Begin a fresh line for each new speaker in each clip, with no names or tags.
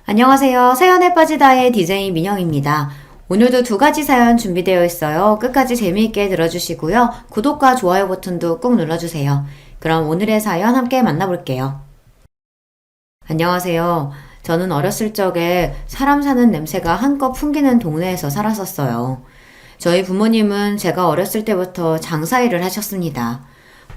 안녕하세요. 사연에 빠지다의 DJ 민영입니다. 오늘도 두 가지 사연 준비되어 있어요. 끝까지 재미있게 들어주시고요. 구독과 좋아요 버튼도 꾹 눌러주세요. 그럼 오늘의 사연 함께 만나볼게요. 안녕하세요. 저는 어렸을 적에 사람 사는 냄새가 한껏 풍기는 동네에서 살았었어요. 저희 부모님은 제가 어렸을 때부터 장사 일을 하셨습니다.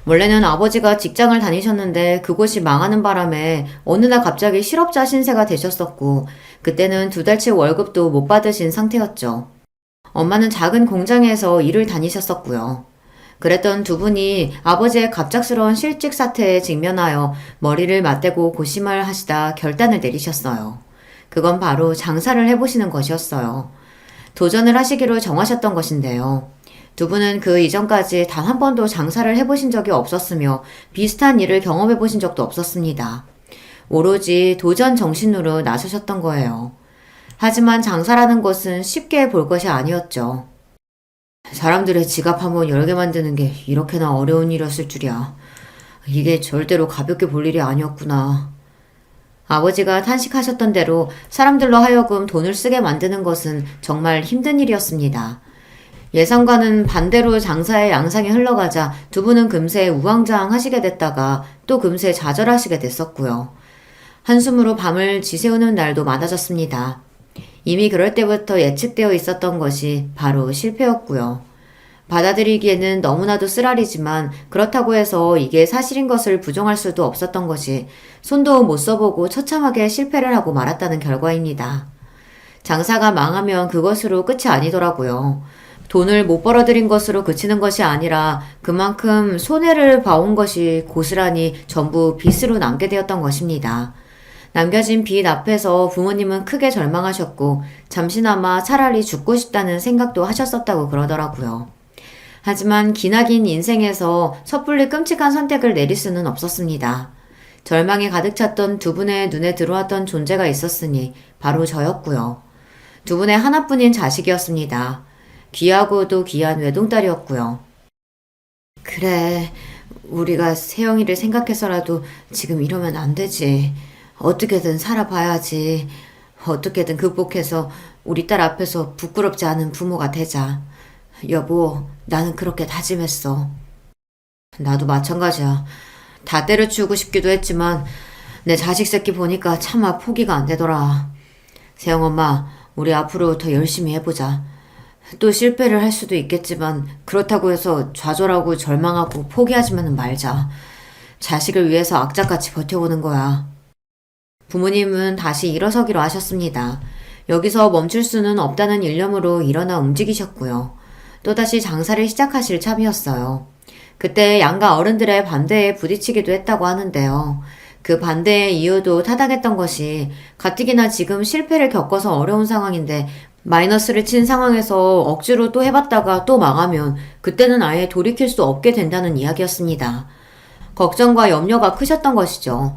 원래는 아버지가 직장을 다니셨는데 그곳이 망하는 바람에 어느 날 갑자기 실업자 신세가 되셨었고, 그때는 두 달치 월급도 못 받으신 상태였죠. 엄마는 작은 공장에서 일을 다니셨었고요. 그랬던 두 분이 아버지의 갑작스러운 실직 사태에 직면하여 머리를 맞대고 고심을 하시다 결단을 내리셨어요. 그건 바로 장사를 해보시는 것이었어요. 도전을 하시기로 정하셨던 것인데요. 두 분은 그 이전까지 단 한 번도 장사를 해보신 적이 없었으며 비슷한 일을 경험해보신 적도 없었습니다. 오로지 도전 정신으로 나서셨던 거예요. 하지만 장사라는 것은 쉽게 볼 것이 아니었죠. 사람들의 지갑 한번 열게 만드는 게 이렇게나 어려운 일이었을 줄이야. 이게 절대로 가볍게 볼 일이 아니었구나. 아버지가 탄식하셨던 대로 사람들로 하여금 돈을 쓰게 만드는 것은 정말 힘든 일이었습니다. 예상과는 반대로 장사의 양상이 흘러가자 두 분은 금세 우왕좌왕하시게 됐다가 또 금세 좌절하시게 됐었고요. 한숨으로 밤을 지새우는 날도 많아졌습니다. 이미 그럴 때부터 예측되어 있었던 것이 바로 실패였고요. 받아들이기에는 너무나도 쓰라리지만 그렇다고 해서 이게 사실인 것을 부정할 수도 없었던 것이 손도 못 써보고 처참하게 실패를 하고 말았다는 결과입니다. 장사가 망하면 그것으로 끝이 아니더라고요. 돈을 못 벌어들인 것으로 그치는 것이 아니라 그만큼 손해를 봐온 것이 고스란히 전부 빚으로 남게 되었던 것입니다. 남겨진 빚 앞에서 부모님은 크게 절망하셨고 잠시나마 차라리 죽고 싶다는 생각도 하셨었다고 그러더라고요. 하지만 기나긴 인생에서 섣불리 끔찍한 선택을 내릴 수는 없었습니다. 절망에 가득 찼던 두 분의 눈에 들어왔던 존재가 있었으니 바로 저였고요. 두 분의 하나뿐인 자식이었습니다. 귀하고도 귀한 외동딸이었고요. 그래, 우리가 세영이를 생각해서라도 지금 이러면 안 되지. 어떻게든 살아봐야지. 어떻게든 극복해서 우리 딸 앞에서 부끄럽지 않은 부모가 되자. 여보, 나는 그렇게 다짐했어. 나도 마찬가지야. 다 때려치우고 싶기도 했지만 내 자식 새끼 보니까 차마 포기가 안 되더라. 세영 엄마, 우리 앞으로 더 열심히 해보자. 또 실패를 할 수도 있겠지만 그렇다고 해서 좌절하고 절망하고 포기하지만은 말자. 자식을 위해서 악착같이 버텨보는 거야. 부모님은 다시 일어서기로 하셨습니다. 여기서 멈출 수는 없다는 일념으로 일어나 움직이셨고요. 또다시 장사를 시작하실 참이었어요. 그때 양가 어른들의 반대에 부딪히기도 했다고 하는데요. 그 반대의 이유도 타당했던 것이 가뜩이나 지금 실패를 겪어서 어려운 상황인데 마이너스를 친 상황에서 억지로 또 해봤다가 또 망하면 그때는 아예 돌이킬 수 없게 된다는 이야기였습니다. 걱정과 염려가 크셨던 것이죠.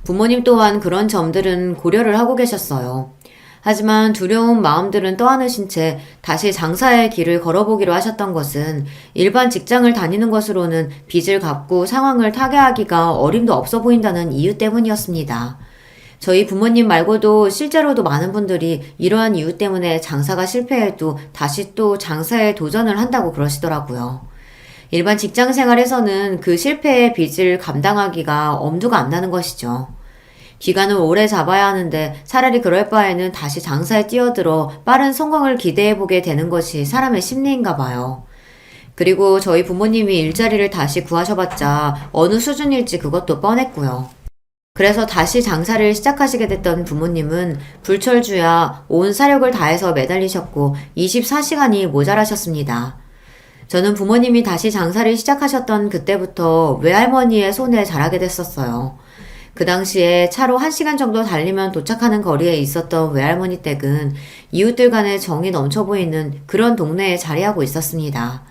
부모님 또한 그런 점들은 고려를 하고 계셨어요. 하지만 두려운 마음들은 떠안으신 채 다시 장사의 길을 걸어보기로 하셨던 것은 일반 직장을 다니는 것으로는 빚을 갚고 상황을 타개하기가 어림도 없어 보인다는 이유 때문이었습니다. 저희 부모님 말고도 실제로도 많은 분들이 이러한 이유 때문에 장사가 실패해도 다시 또 장사에 도전을 한다고 그러시더라고요. 일반 직장 생활에서는 그 실패의 빚을 감당하기가 엄두가 안 나는 것이죠. 기간을 오래 잡아야 하는데 차라리 그럴 바에는 다시 장사에 뛰어들어 빠른 성공을 기대해보게 되는 것이 사람의 심리인가 봐요. 그리고 저희 부모님이 일자리를 다시 구하셔봤자 어느 수준일지 그것도 뻔했고요. 그래서 다시 장사를 시작하시게 됐던 부모님은 불철주야 온 사력을 다해서 매달리셨고 24시간이 모자라셨습니다. 저는 부모님이 다시 장사를 시작하셨던 그때부터 외할머니의 손에 자라게 됐었어요. 그 당시에 차로 1시간 정도 달리면 도착하는 거리에 있었던 외할머니 댁은 이웃들 간의 정이 넘쳐 보이는 그런 동네에 자리하고 있었습니다.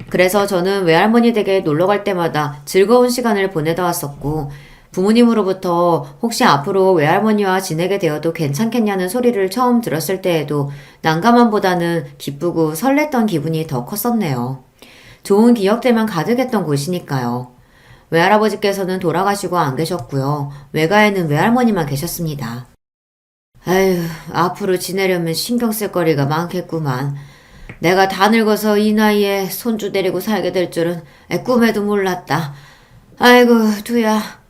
그래서 저는 외할머니 댁에 놀러 갈 때마다 즐거운 시간을 보내다 왔었고 부모님으로부터 혹시 앞으로 외할머니와 지내게 되어도 괜찮겠냐는 소리를 처음 들었을 때에도 난감함보다는 기쁘고 설렜던 기분이 더 컸었네요. 좋은 기억들만 가득했던 곳이니까요. 외할아버지께서는 돌아가시고 안 계셨고요. 외가에는 외할머니만 계셨습니다. 아휴, 앞으로 지내려면 신경 쓸 거리가 많겠구만. 내가 다 늙어서 이 나이에 손주 데리고 살게 될 줄은 꿈에도 몰랐다. 아이고, 두야.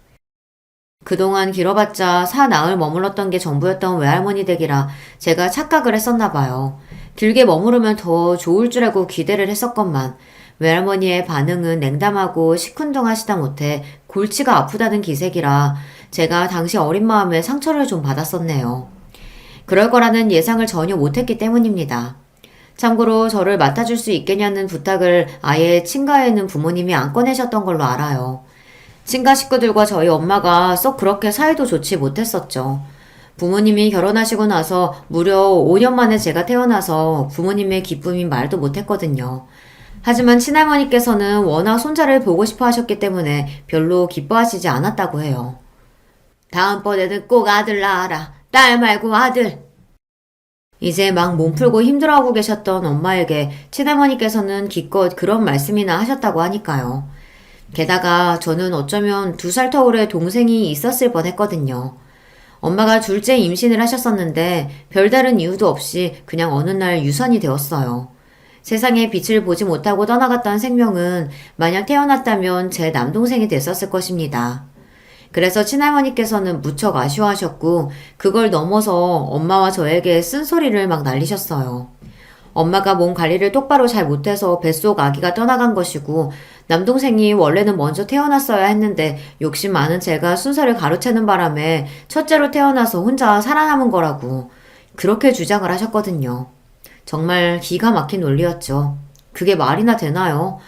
그동안 길어봤자 사나흘 머물렀던 게 전부였던 외할머니 댁이라 제가 착각을 했었나 봐요. 길게 머무르면 더 좋을 줄 알고 기대를 했었건만 외할머니의 반응은 냉담하고 시큰둥하시다 못해 골치가 아프다는 기색이라 제가 당시 어린 마음에 상처를 좀 받았었네요. 그럴 거라는 예상을 전혀 못했기 때문입니다. 참고로 저를 맡아줄 수 있겠냐는 부탁을 아예 친가에 있는 부모님이 안 꺼내셨던 걸로 알아요. 친가 식구들과 저희 엄마가 썩 그렇게 사이도 좋지 못했었죠. 부모님이 결혼하시고 나서 무려 5년 만에 제가 태어나서 부모님의 기쁨이 말도 못했거든요. 하지만 친할머니께서는 워낙 손자를 보고 싶어 하셨기 때문에 별로 기뻐하시지 않았다고 해요. 다음번에는 꼭 아들 낳아라. 딸 말고 아들. 이제 막 몸풀고 힘들어하고 계셨던 엄마에게 친할머니께서는 기껏 그런 말씀이나 하셨다고 하니까요. 게다가 저는 어쩌면 2살 터울의 동생이 있었을 뻔했거든요. 엄마가 둘째 임신을 하셨었는데 별다른 이유도 없이 그냥 어느 날 유산이 되었어요. 세상에 빛을 보지 못하고 떠나갔던 생명은 만약 태어났다면 제 남동생이 됐었을 것입니다. 그래서 친할머니께서는 무척 아쉬워하셨고 그걸 넘어서 엄마와 저에게 쓴소리를 막 날리셨어요. 엄마가 몸 관리를 똑바로 잘 못해서 뱃속 아기가 떠나간 것이고 남동생이 원래는 먼저 태어났어야 했는데 욕심 많은 제가 순서를 가로채는 바람에 첫째로 태어나서 혼자 살아남은 거라고 그렇게 주장을 하셨거든요. 정말 기가 막힌 논리였죠. 그게 말이나 되나요?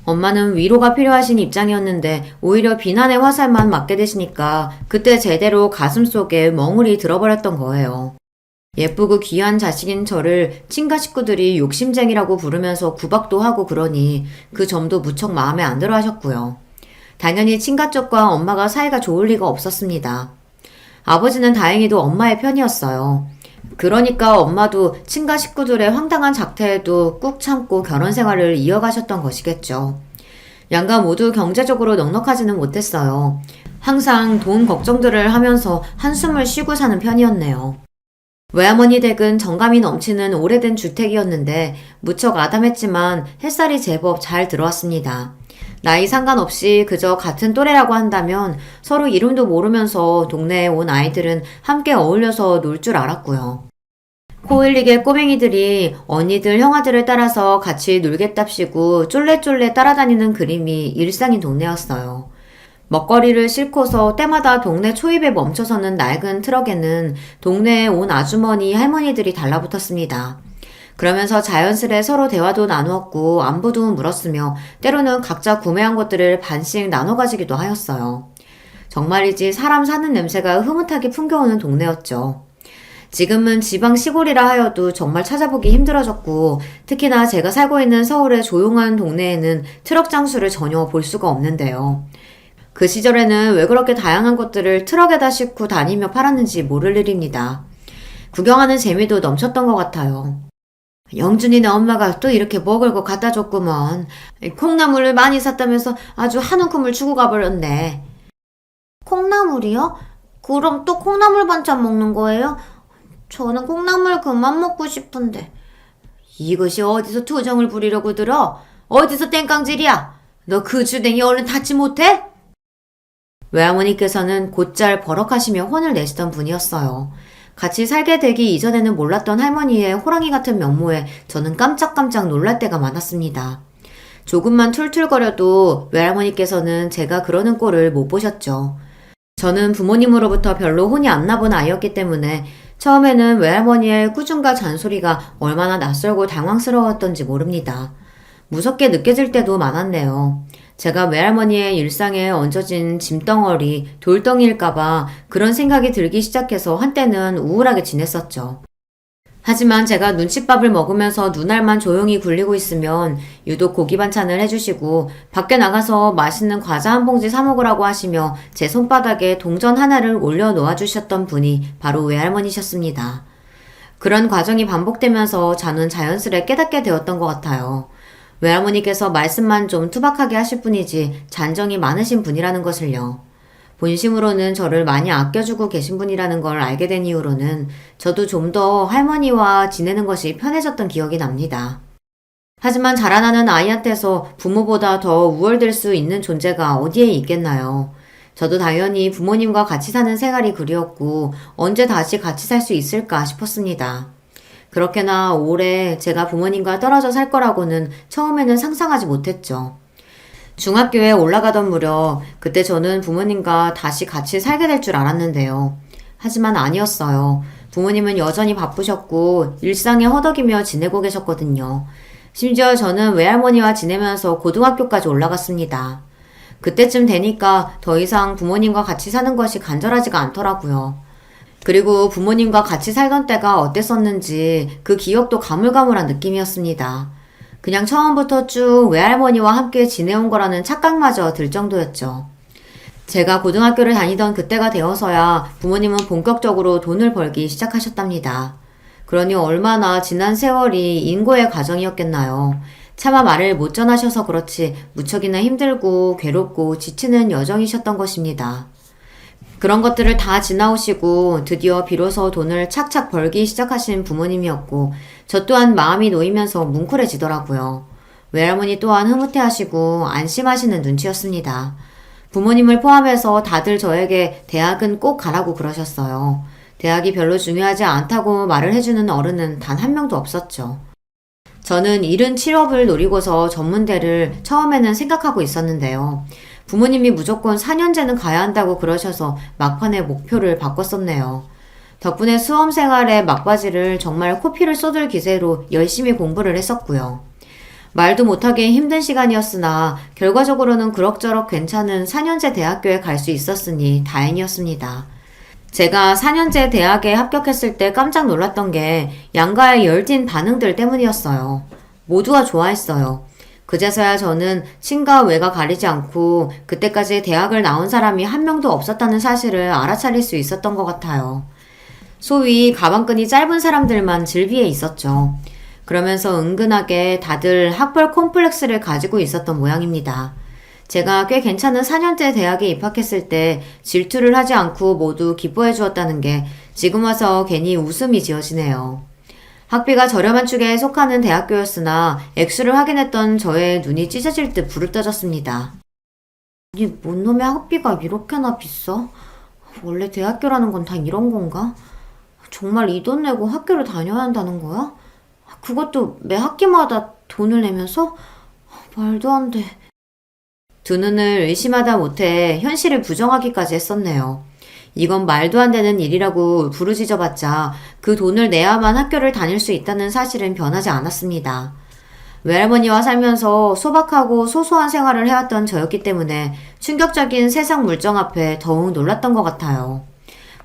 엄마는 위로가 필요하신 입장이었는데 오히려 비난의 화살만 맞게 되시니까 그때 제대로 가슴속에 멍울이 들어버렸던 거예요. 예쁘고 귀한 자식인 저를 친가 식구들이 욕심쟁이라고 부르면서 구박도 하고 그러니 그 점도 무척 마음에 안 들어 하셨고요. 당연히 친가 쪽과 엄마가 사이가 좋을 리가 없었습니다. 아버지는 다행히도 엄마의 편이었어요. 그러니까 엄마도 친가 식구들의 황당한 작태에도 꾹 참고 결혼 생활을 이어가셨던 것이겠죠. 양가 모두 경제적으로 넉넉하지는 못했어요. 항상 돈 걱정들을 하면서 한숨을 쉬고 사는 편이었네요. 외할머니 댁은 정감이 넘치는 오래된 주택이었는데 무척 아담했지만 햇살이 제법 잘 들어왔습니다. 나이 상관없이 그저 같은 또래라고 한다면 서로 이름도 모르면서 동네에 온 아이들은 함께 어울려서 놀 줄 알았고요. 코 흘리게 꼬맹이들이 언니들, 형아들을 따라서 같이 놀겠답시고 쫄래쫄래 따라다니는 그림이 일상인 동네였어요. 먹거리를 싣고서 때마다 동네 초입에 멈춰서는 낡은 트럭에는 동네에 온 아주머니, 할머니들이 달라붙었습니다. 그러면서 자연스레 서로 대화도 나누었고 안부도 물었으며 때로는 각자 구매한 것들을 반씩 나눠 가지기도 하였어요. 정말이지 사람 사는 냄새가 흐뭇하게 풍겨오는 동네였죠. 지금은 지방 시골이라 하여도 정말 찾아보기 힘들어졌고 특히나 제가 살고 있는 서울의 조용한 동네에는 트럭 장수를 전혀 볼 수가 없는데요. 그 시절에는 왜 그렇게 다양한 것들을 트럭에다 싣고 다니며 팔았는지 모를 일입니다. 구경하는 재미도 넘쳤던 것 같아요. 영준이네 엄마가 또 이렇게 먹을 거 갖다 줬구먼. 콩나물을 많이 샀다면서 아주 한 움큼을 주고 가버렸네.
콩나물이요? 그럼 또 콩나물 반찬 먹는 거예요? 저는 콩나물 그만 먹고 싶은데.
이것이 어디서 투정을 부리려고 들어? 어디서 땡깡질이야? 너 그 주댕이 얼른 닫지 못해? 외할머니께서는 곧잘 버럭하시며 혼을 내시던 분이었어요. 같이 살게 되기 이전에는 몰랐던 할머니의 호랑이 같은 면모에 저는 깜짝깜짝 놀랄 때가 많았습니다. 조금만 툴툴거려도 외할머니께서는 제가 그러는 꼴을 못 보셨죠. 저는 부모님으로부터 별로 혼이 안 나본 아이였기 때문에 처음에는 외할머니의 꾸중과 잔소리가 얼마나 낯설고 당황스러웠던지 모릅니다. 무섭게 느껴질 때도 많았네요. 제가 외할머니의 일상에 얹어진 짐덩어리, 돌덩이일까봐 그런 생각이 들기 시작해서 한때는 우울하게 지냈었죠. 하지만 제가 눈칫밥을 먹으면서 눈알만 조용히 굴리고 있으면 유독 고기 반찬을 해주시고 밖에 나가서 맛있는 과자 한 봉지 사 먹으라고 하시며 제 손바닥에 동전 하나를 올려 놓아주셨던 분이 바로 외할머니셨습니다. 그런 과정이 반복되면서 저는 자연스레 깨닫게 되었던 것 같아요. 외할머니께서 말씀만 좀 투박하게 하실 뿐이지 잔정이 많으신 분이라는 것을요. 본심으로는 저를 많이 아껴주고 계신 분이라는 걸 알게 된 이후로는 저도 좀 더 할머니와 지내는 것이 편해졌던 기억이 납니다. 하지만 자라나는 아이한테서 부모보다 더 우월될 수 있는 존재가 어디에 있겠나요? 저도 당연히 부모님과 같이 사는 생활이 그리웠고 언제 다시 같이 살 수 있을까 싶었습니다. 그렇게나 오래 제가 부모님과 떨어져 살 거라고는 처음에는 상상하지 못했죠. 중학교에 올라가던 무렵 그때 저는 부모님과 다시 같이 살게 될 줄 알았는데요. 하지만 아니었어요. 부모님은 여전히 바쁘셨고 일상에 허덕이며 지내고 계셨거든요. 심지어 저는 외할머니와 지내면서 고등학교까지 올라갔습니다. 그때쯤 되니까 더 이상 부모님과 같이 사는 것이 간절하지가 않더라고요. 그리고 부모님과 같이 살던 때가 어땠었는지 그 기억도 가물가물한 느낌이었습니다. 그냥 처음부터 쭉 외할머니와 함께 지내온 거라는 착각마저 들 정도였죠. 제가 고등학교를 다니던 그때가 되어서야 부모님은 본격적으로 돈을 벌기 시작하셨답니다. 그러니 얼마나 지난 세월이 인고의 과정이었겠나요. 차마 말을 못 전하셔서 그렇지 무척이나 힘들고 괴롭고 지치는 여정이셨던 것입니다. 그런 것들을 다 지나오시고 드디어 비로소 돈을 착착 벌기 시작하신 부모님이었고 저 또한 마음이 놓이면서 뭉클해지더라고요. 외할머니 또한 흐뭇해하시고 안심하시는 눈치였습니다. 부모님을 포함해서 다들 저에게 대학은 꼭 가라고 그러셨어요. 대학이 별로 중요하지 않다고 말을 해주는 어른은 단 한 명도 없었죠. 저는 이른 취업을 노리고서 전문대를 처음에는 생각하고 있었는데요. 부모님이 무조건 4년제는 가야 한다고 그러셔서 막판에 목표를 바꿨었네요. 덕분에 수험 생활의 막바지를 정말 코피를 쏟을 기세로 열심히 공부를 했었고요. 말도 못하게 힘든 시간이었으나 결과적으로는 그럭저럭 괜찮은 4년제 대학교에 갈 수 있었으니 다행이었습니다. 제가 4년제 대학에 합격했을 때 깜짝 놀랐던 게 양가의 열띤 반응들 때문이었어요. 모두가 좋아했어요. 그제서야 저는 친가 외가 가리지 않고 그때까지 대학을 나온 사람이 한 명도 없었다는 사실을 알아차릴 수 있었던 것 같아요. 소위 가방끈이 짧은 사람들만 즐비에 있었죠. 그러면서 은근하게 다들 학벌 콤플렉스를 가지고 있었던 모양입니다. 제가 꽤 괜찮은 4년제 대학에 입학했을 때 질투를 하지 않고 모두 기뻐해 주었다는 게 지금 와서 괜히 웃음이 지어지네요. 학비가 저렴한 축에 속하는 대학교였으나 액수를 확인했던 저의 눈이 찢어질 듯 불을 떠졌습니다. 아니, 뭔 놈의 학비가 이렇게나 비싸? 원래 대학교라는 건 다 이런 건가? 정말 이 돈 내고 학교를 다녀야 한다는 거야? 그것도 매 학기마다 돈을 내면서? 말도 안 돼. 두 눈을 의심하다 못해 현실을 부정하기까지 했었네요. 이건 말도 안 되는 일이라고 부르짖어봤자 그 돈을 내야만 학교를 다닐 수 있다는 사실은 변하지 않았습니다. 외할머니와 살면서 소박하고 소소한 생활을 해왔던 저였기 때문에 충격적인 세상 물정 앞에 더욱 놀랐던 것 같아요.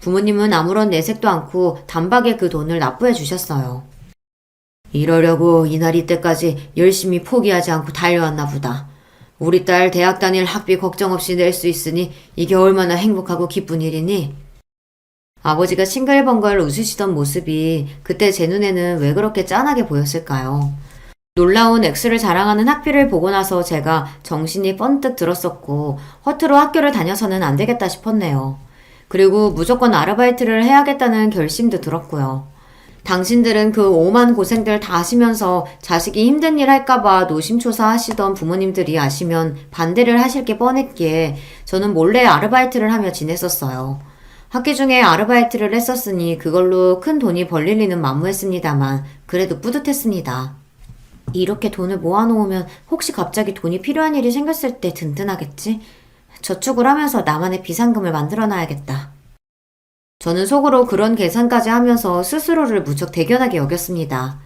부모님은 아무런 내색도 않고 단박에 그 돈을 납부해 주셨어요. 이러려고 이날 이때까지 열심히 포기하지 않고 달려왔나 보다. 우리 딸 대학 다닐 학비 걱정 없이 낼 수 있으니 이게 얼마나 행복하고 기쁜 일이니? 아버지가 싱글벙글 웃으시던 모습이 그때 제 눈에는 왜 그렇게 짠하게 보였을까요? 놀라운 액수를 자랑하는 학비를 보고 나서 제가 정신이 번뜩 들었었고 허투루 학교를 다녀서는 안 되겠다 싶었네요. 그리고 무조건 아르바이트를 해야겠다는 결심도 들었고요. 당신들은 그 오만 고생들 다 하시면서 자식이 힘든 일 할까봐 노심초사 하시던 부모님들이 아시면 반대를 하실 게 뻔했기에 저는 몰래 아르바이트를 하며 지냈었어요. 학기 중에 아르바이트를 했었으니 그걸로 큰 돈이 벌릴 리는 만무했습니다만 그래도 뿌듯했습니다. 이렇게 돈을 모아놓으면 혹시 갑자기 돈이 필요한 일이 생겼을 때 든든하겠지? 저축을 하면서 나만의 비상금을 만들어놔야겠다. 저는 속으로 그런 계산까지 하면서 스스로를 무척 대견하게 여겼습니다.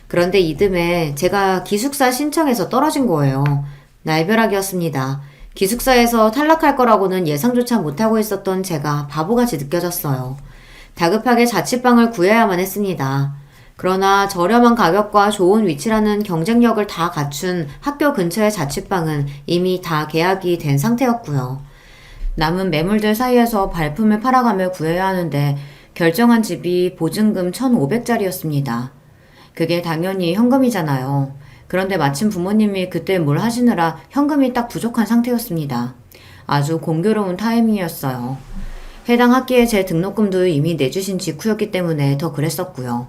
그런데 이듬해 제가 기숙사 신청해서 떨어진 거예요. 날벼락이었습니다. 기숙사에서 탈락할 거라고는 예상조차 못하고 있었던 제가 바보같이 느껴졌어요. 다급하게 자취방을 구해야만 했습니다. 그러나 저렴한 가격과 좋은 위치라는 경쟁력을 다 갖춘 학교 근처의 자취방은 이미 다 계약이 된 상태였고요. 남은 매물들 사이에서 발품을 팔아가며 구해야 하는데 결정한 집이 보증금 1,500짜리였습니다. 그게 당연히 현금이잖아요. 그런데 마침 부모님이 그때 뭘 하시느라 현금이 딱 부족한 상태였습니다. 아주 공교로운 타이밍이었어요. 해당 학기에 제 등록금도 이미 내주신 직후였기 때문에 더 그랬었고요.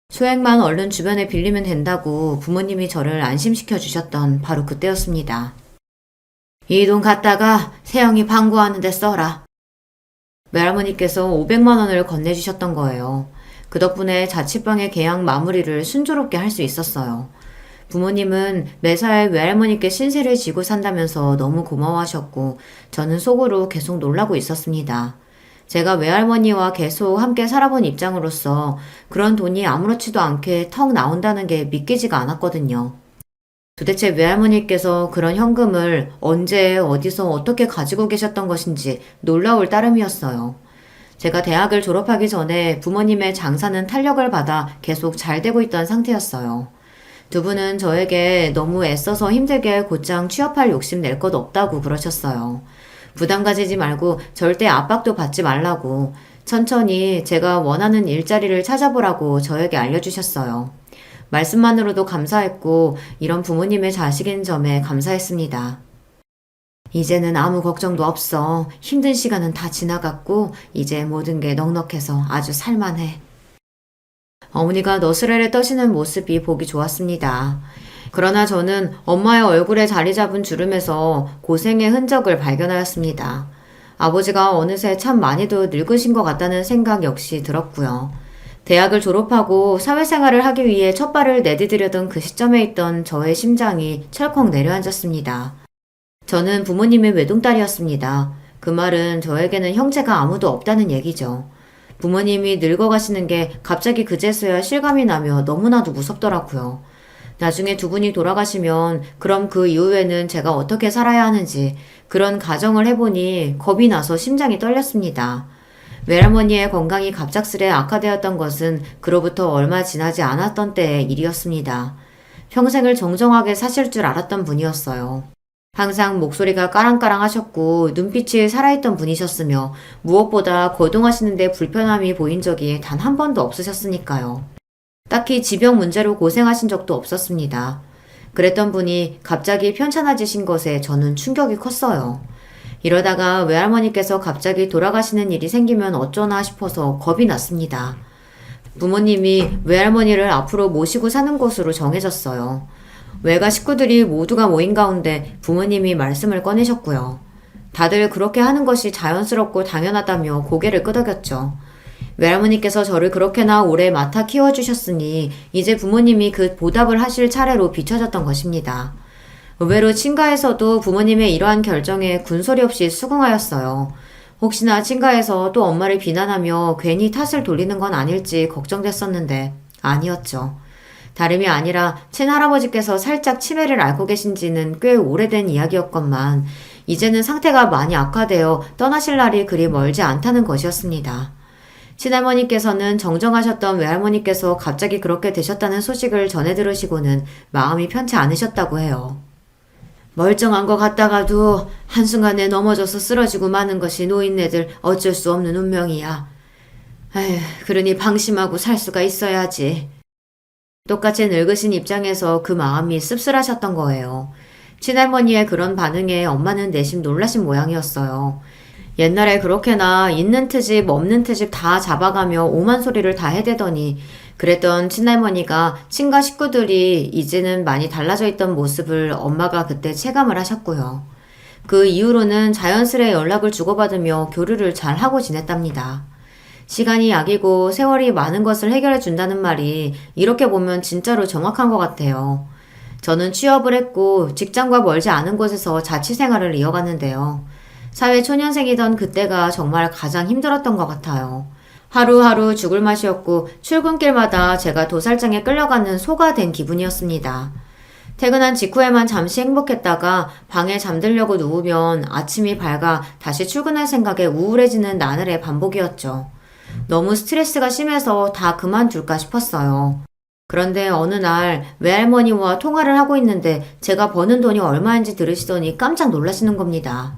소액만 얼른 주변에 빌리면 된다고 부모님이 저를 안심시켜 주셨던 바로 그때였습니다. 이 돈 갖다가 세영이 방구하는 데 써라. 외할머니께서 500만 원을 건네주셨던 거예요. 그 덕분에 자취방의 계약 마무리를 순조롭게 할 수 있었어요. 부모님은 매사에 외할머니께 신세를 지고 산다면서 너무 고마워하셨고 저는 속으로 계속 놀라고 있었습니다. 제가 외할머니와 계속 함께 살아본 입장으로서 그런 돈이 아무렇지도 않게 턱 나온다는 게 믿기지가 않았거든요. 도대체 외할머니께서 그런 현금을 언제 어디서 어떻게 가지고 계셨던 것인지 놀라울 따름이었어요. 제가 대학을 졸업하기 전에 부모님의 장사는 탄력을 받아 계속 잘 되고 있던 상태였어요. 두 분은 저에게 너무 애써서 힘들게 곧장 취업할 욕심 낼 것 없다고 그러셨어요. 부담 가지지 말고 절대 압박도 받지 말라고 천천히 제가 원하는 일자리를 찾아보라고 저에게 알려주셨어요. 말씀만으로도 감사했고 이런 부모님의 자식인 점에 감사했습니다. 이제는 아무 걱정도 없어. 힘든 시간은 다 지나갔고 이제 모든 게 넉넉해서 아주 살만해. 어머니가 너스레를 떠시는 모습이 보기 좋았습니다. 그러나 저는 엄마의 얼굴에 자리 잡은 주름에서 고생의 흔적을 발견하였습니다. 아버지가 어느새 참 많이도 늙으신 것 같다는 생각 역시 들었고요. 대학을 졸업하고 사회생활을 하기 위해 첫 발을 내디디려던 그 시점에 있던 저의 심장이 철컥 내려앉았습니다. 저는 부모님의 외동딸이었습니다. 그 말은 저에게는 형제가 아무도 없다는 얘기죠. 부모님이 늙어가시는 게 갑자기 그제서야 실감이 나며 너무나도 무섭더라고요. 나중에 두 분이 돌아가시면 그럼 그 이후에는 제가 어떻게 살아야 하는지 그런 가정을 해보니 겁이 나서 심장이 떨렸습니다. 외할머니의 건강이 갑작스레 악화되었던 것은 그로부터 얼마 지나지 않았던 때의 일이었습니다. 평생을 정정하게 사실 줄 알았던 분이었어요. 항상 목소리가 까랑까랑 하셨고 눈빛이 살아있던 분이셨으며 무엇보다 거동하시는데 불편함이 보인 적이 단 한 번도 없으셨으니까요. 딱히 지병 문제로 고생하신 적도 없었습니다. 그랬던 분이 갑자기 편찮아지신 것에 저는 충격이 컸어요. 이러다가 외할머니께서 갑자기 돌아가시는 일이 생기면 어쩌나 싶어서 겁이 났습니다. 부모님이 외할머니를 앞으로 모시고 사는 곳으로 정해졌어요. 외가 식구들이 모두가 모인 가운데 부모님이 말씀을 꺼내셨고요. 다들 그렇게 하는 것이 자연스럽고 당연하다며 고개를 끄덕였죠. 외할머니께서 저를 그렇게나 오래 맡아 키워주셨으니 이제 부모님이 그 보답을 하실 차례로 비춰졌던 것입니다. 의외로 친가에서도 부모님의 이러한 결정에 군소리 없이 수긍하였어요. 혹시나 친가에서 또 엄마를 비난하며 괜히 탓을 돌리는 건 아닐지 걱정됐었는데 아니었죠. 다름이 아니라 친할아버지께서 살짝 치매를 앓고 계신지는 꽤 오래된 이야기였건만 이제는 상태가 많이 악화되어 떠나실 날이 그리 멀지 않다는 것이었습니다. 친할머니께서는 정정하셨던 외할머니께서 갑자기 그렇게 되셨다는 소식을 전해 들으시고는 마음이 편치 않으셨다고 해요. 멀쩡한 것 같다가도 한순간에 넘어져서 쓰러지고 마는 것이 노인네들 어쩔 수 없는 운명이야. 에휴, 그러니 방심하고 살 수가 있어야지. 똑같이 늙으신 입장에서 그 마음이 씁쓸하셨던 거예요. 친할머니의 그런 반응에 엄마는 내심 놀라신 모양이었어요. 옛날에 그렇게나 있는 트집 없는 트집 다 잡아가며 오만 소리를 다 해대더니 그랬던 친할머니가 친가 식구들이 이제는 많이 달라져 있던 모습을 엄마가 그때 체감을 하셨고요. 그 이후로는 자연스레 연락을 주고받으며 교류를 잘 하고 지냈답니다. 시간이 약이고 세월이 많은 것을 해결해 준다는 말이 이렇게 보면 진짜로 정확한 것 같아요. 저는 취업을 했고 직장과 멀지 않은 곳에서 자취 생활을 이어갔는데요. 사회 초년생이던 그때가 정말 가장 힘들었던 것 같아요. 하루하루 죽을 맛이었고 출근길마다 제가 도살장에 끌려가는 소가 된 기분이었습니다. 퇴근한 직후에만 잠시 행복했다가 방에 잠들려고 누우면 아침이 밝아 다시 출근할 생각에 우울해지는 나날의 반복이었죠. 너무 스트레스가 심해서 다 그만둘까 싶었어요. 그런데 어느 날 외할머니와 통화를 하고 있는데 제가 버는 돈이 얼마인지 들으시더니 깜짝 놀라시는 겁니다.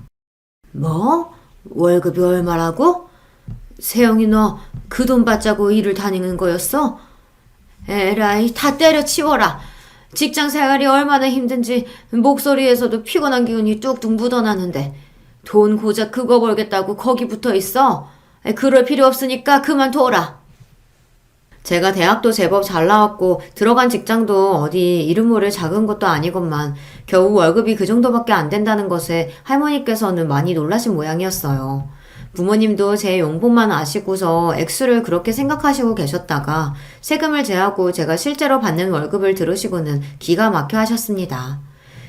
뭐? 월급이 얼마라고? 세영이 너 그 돈 받자고 일을 다니는 거였어? 에라이 다 때려치워라. 직장 생활이 얼마나 힘든지 목소리에서도 피곤한 기운이 뚝뚝 묻어나는데 돈 고작 그거 벌겠다고 거기 붙어 있어? 그럴 필요 없으니까 그만둬라. 제가 대학도 제법 잘 나왔고 들어간 직장도 어디 이름 모를 작은 것도 아니건만 겨우 월급이 그 정도밖에 안 된다는 것에 할머니께서는 많이 놀라신 모양이었어요. 부모님도 제 용돈만 아시고서 액수를 그렇게 생각하시고 계셨다가 세금을 제하고 제가 실제로 받는 월급을 들으시고는 기가 막혀 하셨습니다.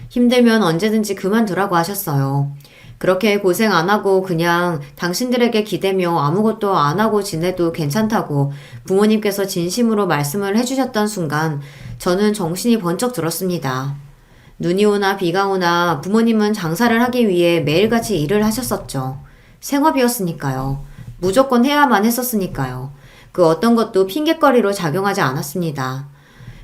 힘들면 언제든지 그만두라고 하셨어요. 그렇게 고생 안 하고 그냥 당신들에게 기대며 아무것도 안 하고 지내도 괜찮다고 부모님께서 진심으로 말씀을 해주셨던 순간 저는 정신이 번쩍 들었습니다. 눈이 오나 비가 오나 부모님은 장사를 하기 위해 매일같이 일을 하셨었죠. 생업이었으니까요. 무조건 해야만 했었으니까요. 그 어떤 것도 핑곗거리로 작용하지 않았습니다.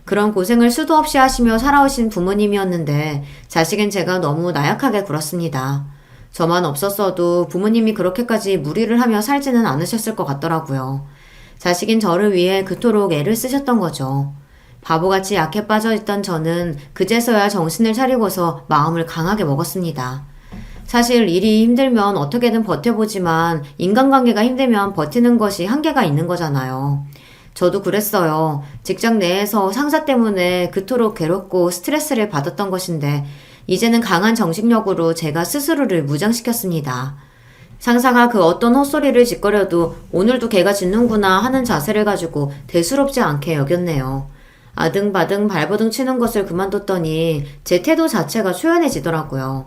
그런 고생을 수도 없이 하시며 살아오신 부모님이었는데 자식인 제가 너무 나약하게 굴었습니다. 저만 없었어도 부모님이 그렇게까지 무리를 하며 살지는 않으셨을 것 같더라고요. 자식인 저를 위해 그토록 애를 쓰셨던 거죠. 바보같이 약해 빠져있던 저는 그제서야 정신을 차리고서 마음을 강하게 먹었습니다. 사실 일이 힘들면 어떻게든 버텨보지만 인간관계가 힘들면 버티는 것이 한계가 있는 거잖아요. 저도 그랬어요. 직장 내에서 상사 때문에 그토록 괴롭고 스트레스를 받았던 것인데 이제는 강한 정신력으로 제가 스스로를 무장시켰습니다. 상사가 그 어떤 헛소리를 짓거려도 오늘도 걔가 짖는구나 하는 자세를 가지고 대수롭지 않게 여겼네요. 아등바등 발버둥 치는 것을 그만뒀더니 제 태도 자체가 초연해지더라고요.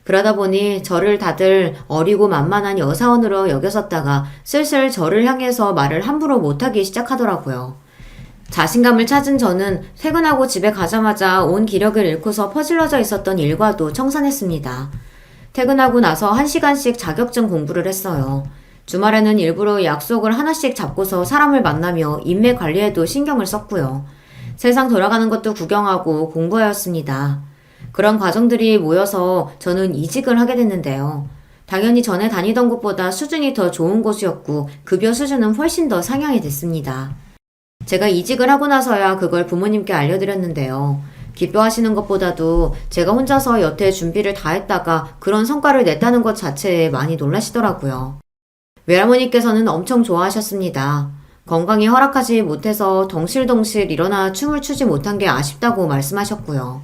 그러다 보니 저를 다들 어리고 만만한 여사원으로 여겼었다가 슬슬 저를 향해서 말을 함부로 못하기 시작하더라고요. 자신감을 찾은 저는 퇴근하고 집에 가자마자 온 기력을 잃고서 퍼질러져 있었던 일과도 청산했습니다. 퇴근하고 나서 1시간씩 자격증 공부를 했어요. 주말에는 일부러 약속을 하나씩 잡고서 사람을 만나며 인맥 관리에도 신경을 썼고요. 세상 돌아가는 것도 구경하고 공부하였습니다. 그런 과정들이 모여서 저는 이직을 하게 됐는데요. 당연히 전에 다니던 곳보다 수준이 더 좋은 곳이었고 급여 수준은 훨씬 더 상향이 됐습니다. 제가 이직을 하고 나서야 그걸 부모님께 알려드렸는데요. 기뻐하시는 것보다도 제가 혼자서 여태 준비를 다 했다가 그런 성과를 냈다는 것 자체에 많이 놀라시더라고요. 외할머니께서는 엄청 좋아하셨습니다. 건강이 허락하지 못해서 덩실덩실 일어나 춤을 추지 못한 게 아쉽다고 말씀하셨고요.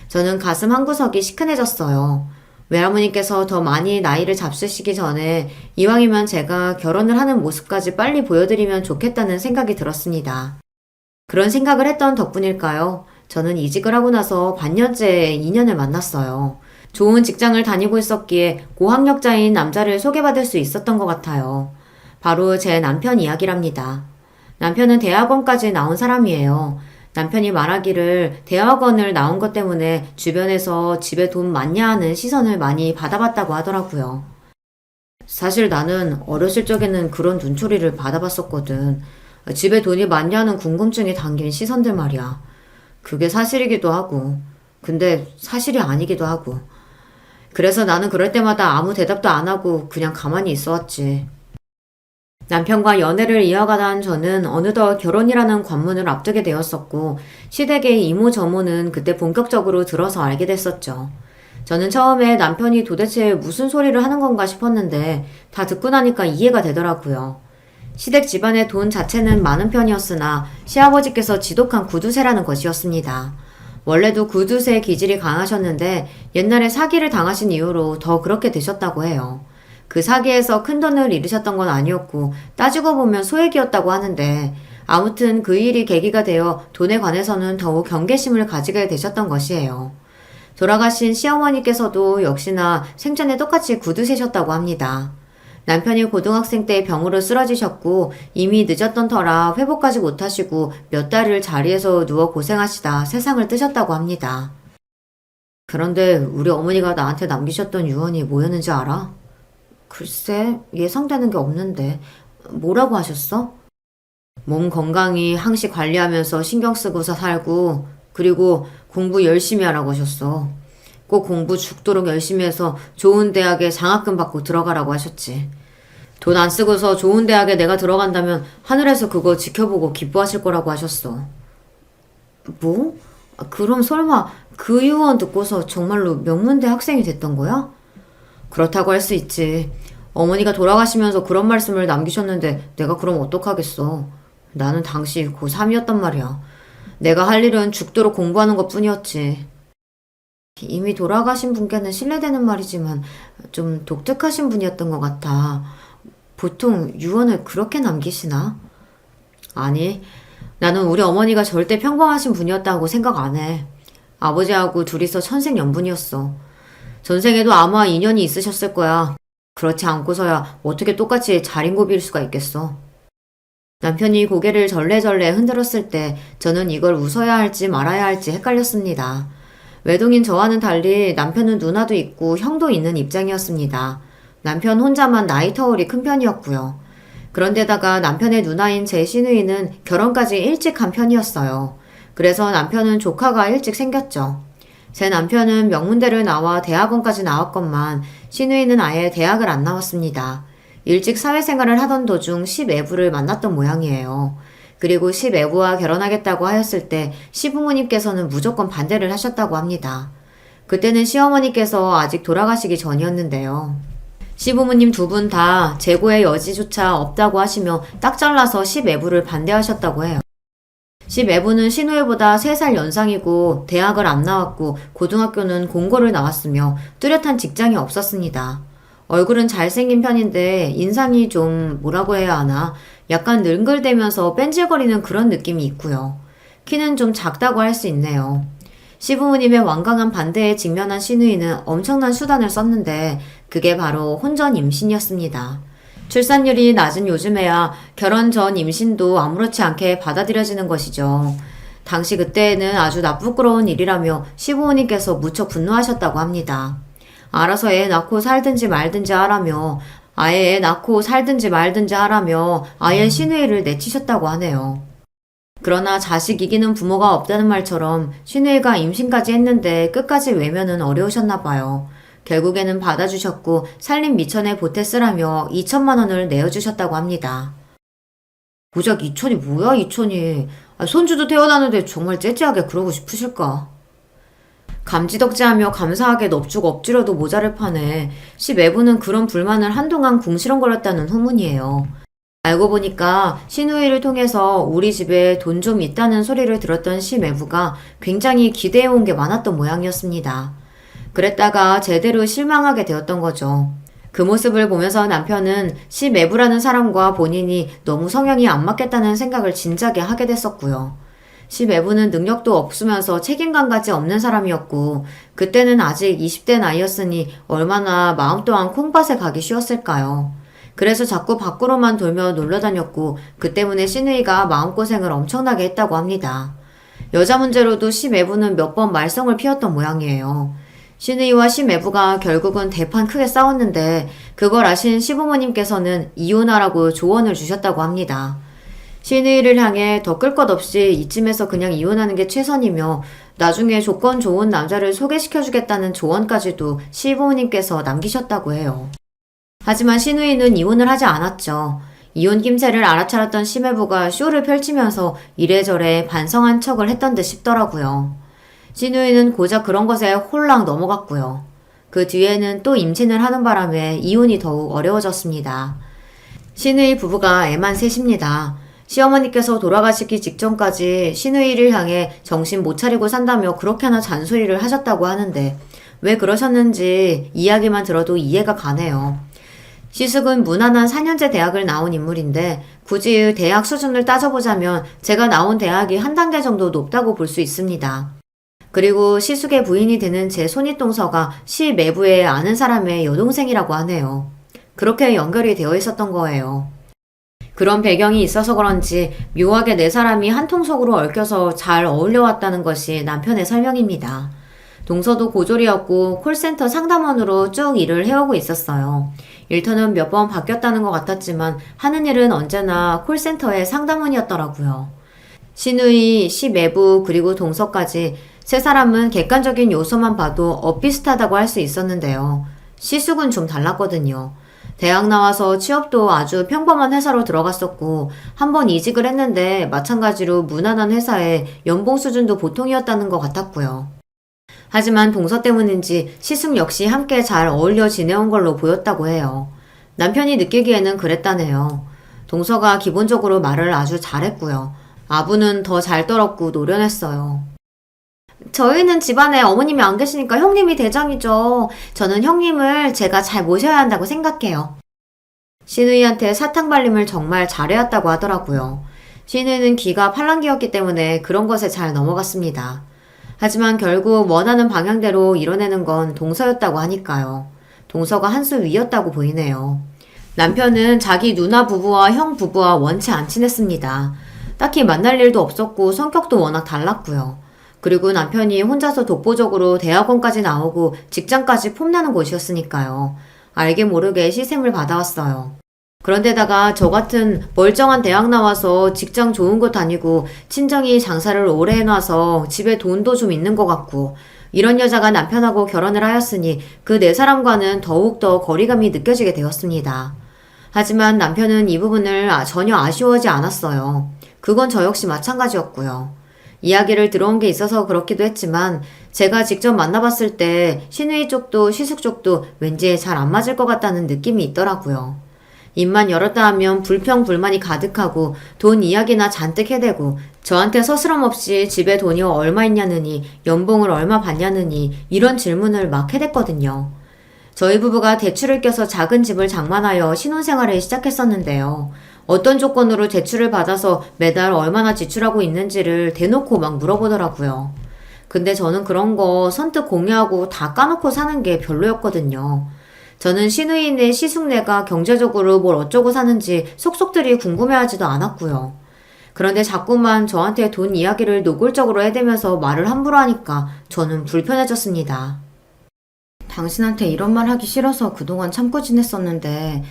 저는 가슴 한구석이 시큰해졌어요. 외할머니께서 더 많이 나이를 잡수시기 전에 이왕이면 제가 결혼을 하는 모습까지 빨리 보여드리면 좋겠다는 생각이 들었습니다. 그런 생각을 했던 덕분일까요? 저는 이직을 하고 나서 반년째 인연을 만났어요. 좋은 직장을 다니고 있었기에 고학력자인 남자를 소개받을 수 있었던 것 같아요. 바로 제 남편 이야기랍니다. 남편은 대학원까지 나온 사람이에요. 남편이 말하기를 대학원을 나온 것 때문에 주변에서 집에 돈 많냐 하는 시선을 많이 받아봤다고 하더라고요. 사실 나는 어렸을 적에는 그런 눈초리를 받아봤었거든. 집에 돈이 많냐는 궁금증이 담긴 시선들 말이야. 그게 사실이기도 하고, 근데 사실이 아니기도 하고. 그래서 나는 그럴 때마다 아무 대답도 안 하고 그냥 가만히 있어 왔지. 남편과 연애를 이어가던 저는 어느덧 결혼이라는 관문을 앞두게 되었었고 시댁의 이모저모는 그때 본격적으로 들어서 알게 됐었죠. 저는 처음에 남편이 도대체 무슨 소리를 하는 건가 싶었는데 다 듣고 나니까 이해가 되더라고요. 시댁 집안의 돈 자체는 많은 편이었으나 시아버지께서 지독한 구두쇠라는 것이었습니다. 원래도 구두쇠 기질이 강하셨는데 옛날에 사기를 당하신 이후로 더 그렇게 되셨다고 해요. 그 사기에서 큰돈을 잃으셨던 건 아니었고 따지고 보면 소액이었다고 하는데 아무튼 그 일이 계기가 되어 돈에 관해서는 더욱 경계심을 가지게 되셨던 것이에요. 돌아가신 시어머니께서도 역시나 생전에 똑같이 구두쇠셨다고 합니다. 남편이 고등학생 때 병으로 쓰러지셨고 이미 늦었던 터라 회복까지 못하시고 몇 달을 자리에서 누워 고생하시다 세상을 뜨셨다고 합니다. 그런데 우리 어머니가 나한테 남기셨던 유언이 뭐였는지 알아? 글쎄, 예상되는 게 없는데. 뭐라고 하셨어? 몸 건강히 항시 관리하면서 신경 쓰고서 살고, 그리고 공부 열심히 하라고 하셨어. 꼭 공부 죽도록 열심히 해서 좋은 대학에 장학금 받고 들어가라고 하셨지. 돈 안 쓰고서 좋은 대학에 내가 들어간다면 하늘에서 그거 지켜보고 기뻐하실 거라고 하셨어. 뭐? 그럼 설마 그 유언 듣고서 정말로 명문대 학생이 됐던 거야? 그렇다고 할 수 있지. 어머니가 돌아가시면서 그런 말씀을 남기셨는데 내가 그럼 어떡하겠어. 나는 당시 고3이었단 말이야. 내가 할 일은 죽도록 공부하는 것 뿐이었지. 이미 돌아가신 분께는 실례되는 말이지만 좀 독특하신 분이었던 것 같아. 보통 유언을 그렇게 남기시나? 아니, 나는 우리 어머니가 절대 평범하신 분이었다고 생각 안 해. 아버지하고 둘이서 천생연분이었어. 전생에도 아마 인연이 있으셨을 거야. 그렇지 않고서야 어떻게 똑같이 자린고비일 수가 있겠어. 남편이 고개를 절레절레 흔들었을 때 저는 이걸 웃어야 할지 말아야 할지 헷갈렸습니다. 외동인 저와는 달리 남편은 누나도 있고 형도 있는 입장이었습니다. 남편 혼자만 나이 터울이 큰 편이었고요. 그런데다가 남편의 누나인 제 시누이는 결혼까지 일찍 한 편이었어요. 그래서 남편은 조카가 일찍 생겼죠. 제 남편은 명문대를 나와 대학원까지 나왔건만 시누이는 아예 대학을 안 나왔습니다. 일찍 사회생활을 하던 도중 시애부를 만났던 모양이에요. 그리고 시애부와 결혼하겠다고 하였을 때 시부모님께서는 무조건 반대를 하셨다고 합니다. 그때는 시어머니께서 아직 돌아가시기 전이었는데요. 시부모님 두 분 다 재고의 여지조차 없다고 하시며 딱 잘라서 시애부를 반대하셨다고 해요. 시애부는 시누이보다 3살 연상이고 대학을 안 나왔고 고등학교는 공고를 나왔으며 뚜렷한 직장이 없었습니다. 얼굴은 잘생긴 편인데 인상이 좀 뭐라고 해야 하나 약간 능글대면서 뺀질거리는 그런 느낌이 있고요. 키는 좀 작다고 할 수 있네요. 시부모님의 완강한 반대에 직면한 시누이는 엄청난 수단을 썼는데 그게 바로 혼전 임신이었습니다. 출산율이 낮은 요즘에야 결혼 전 임신도 아무렇지 않게 받아들여지는 것이죠. 당시 그때에는 아주 나쁘끄러운 일이라며 시부모님께서 무척 분노하셨다고 합니다. 알아서 애 낳고 살든지 말든지 하라며 아예 애 낳고 살든지 말든지 하라며 아예 시누이를 내치셨다고 하네요. 그러나 자식 이기는 부모가 없다는 말처럼 시누이가 임신까지 했는데 끝까지 외면은 어려우셨나 봐요. 결국에는 받아주셨고 살림 미천에 보태 쓰라며 2천만 원을 내어주셨다고 합니다. 고작 2천이 뭐야 2천이. 손주도 태어나는데 정말 째째하게 그러고 싶으실까? 감지덕지하며 감사하게 넙죽 엎지려도 모자를 파네. 시애부는 그런 불만을 한동안 궁시렁거렸다는 후문이에요. 알고 보니까 시누이를 통해서 우리 집에 돈 좀 있다는 소리를 들었던 시애부가 굉장히 기대해온 게 많았던 모양이었습니다. 그랬다가 제대로 실망하게 되었던 거죠. 그 모습을 보면서 남편은 시애부라는 사람과 본인이 너무 성향이 안 맞겠다는 생각을 진작에 하게 됐었고요. 시애부는 능력도 없으면서 책임감까지 없는 사람이었고 그때는 아직 20대 나이였으니 얼마나 마음 또한 콩밭에 가기 쉬웠을까요. 그래서 자꾸 밖으로만 돌며 놀러다녔고 그 때문에 시누이가 마음고생을 엄청나게 했다고 합니다. 여자 문제로도 시애부는 몇 번 말썽을 피웠던 모양이에요. 시누이와 시애부가 결국은 대판 크게 싸웠는데 그걸 아신 시부모님께서는 이혼하라고 조언을 주셨다고 합니다. 시누이를 향해 더 끌 것 없이 이쯤에서 그냥 이혼하는 게 최선이며 나중에 조건 좋은 남자를 소개시켜주겠다는 조언까지도 시부모님께서 남기셨다고 해요. 하지만 시누이는 이혼을 하지 않았죠. 이혼 낌새를 알아차렸던 시애부가 쇼를 펼치면서 이래저래 반성한 척을 했던 듯 싶더라고요. 시누이는 고작 그런 것에 홀랑 넘어갔고요. 그 뒤에는 또 임신을 하는 바람에 이혼이 더욱 어려워졌습니다. 시누이 부부가 애만 셋입니다. 시어머니께서 돌아가시기 직전까지 시누이를 향해 정신 못 차리고 산다며 그렇게나 잔소리를 하셨다고 하는데 왜 그러셨는지 이야기만 들어도 이해가 가네요. 시숙은 무난한 4년제 대학을 나온 인물인데 굳이 대학 수준을 따져보자면 제가 나온 대학이 한 단계 정도 높다고 볼 수 있습니다. 그리고 시숙의 부인이 되는 제 손윗동서가 시애부의 아는 사람의 여동생이라고 하네요. 그렇게 연결이 되어 있었던 거예요. 그런 배경이 있어서 그런지 묘하게 네 사람이 한 통속으로 얽혀서 잘 어울려왔다는 것이 남편의 설명입니다. 동서도 고졸이었고 콜센터 상담원으로 쭉 일을 해오고 있었어요. 일터는 몇 번 바뀌었다는 것 같았지만 하는 일은 언제나 콜센터의 상담원이었더라고요. 시누이, 시애부 그리고 동서까지 세 사람은 객관적인 요소만 봐도 엇비슷하다고 할 수 있었는데요. 시숙은 좀 달랐거든요. 대학 나와서 취업도 아주 평범한 회사로 들어갔었고 한 번 이직을 했는데 마찬가지로 무난한 회사에 연봉 수준도 보통이었다는 것 같았고요. 하지만 동서 때문인지 시숙 역시 함께 잘 어울려 지내온 걸로 보였다고 해요. 남편이 느끼기에는 그랬다네요. 동서가 기본적으로 말을 아주 잘했고요. 아부는 더 잘 떨었고 노련했어요. 저희는 집안에 어머님이 안 계시니까 형님이 대장이죠. 저는 형님을 제가 잘 모셔야 한다고 생각해요. 시누이한테 사탕 발림을 정말 잘해왔다고 하더라고요. 시누이는 귀가 팔랑귀였기 때문에 그런 것에 잘 넘어갔습니다. 하지만 결국 원하는 방향대로 이뤄내는 건 동서였다고 하니까요. 동서가 한 수 위였다고 보이네요. 남편은 자기 누나 부부와 형 부부와 원체 안 친했습니다. 딱히 만날 일도 없었고 성격도 워낙 달랐고요. 그리고 남편이 혼자서 독보적으로 대학원까지 나오고 직장까지 폼나는 곳이었으니까요. 알게 모르게 시샘을 받아왔어요. 그런데다가 저 같은 멀쩡한 대학 나와서 직장 좋은 곳 다니고 친정이 장사를 오래 해놔서 집에 돈도 좀 있는 것 같고 이런 여자가 남편하고 결혼을 하였으니 그 네 사람과는 더욱더 거리감이 느껴지게 되었습니다. 하지만 남편은 이 부분을 전혀 아쉬워하지 않았어요. 그건 저 역시 마찬가지였고요. 이야기를 들어온 게 있어서 그렇기도 했지만 제가 직접 만나봤을 때 시누이 쪽도 시숙 쪽도 왠지 잘 안 맞을 것 같다는 느낌이 있더라고요. 입만 열었다 하면 불평불만이 가득하고 돈 이야기나 잔뜩 해대고 저한테 서스럼없이 집에 돈이 얼마 있냐느니 연봉을 얼마 받냐느니 이런 질문을 막 해댔거든요. 저희 부부가 대출을 껴서 작은 집을 장만하여 신혼생활을 시작했었는데요. 어떤 조건으로 대출을 받아서 매달 얼마나 지출하고 있는지를 대놓고 막 물어보더라고요. 근데 저는 그런 거 선뜻 공유하고 다 까놓고 사는 게 별로였거든요. 저는 시누이네 시숙네가 경제적으로 뭘 어쩌고 사는지 속속들이 궁금해하지도 않았고요. 그런데 자꾸만 저한테 돈 이야기를 노골적으로 해대면서 말을 함부로 하니까 저는 불편해졌습니다. 당신한테 이런 말 하기 싫어서 그동안 참고 지냈었는데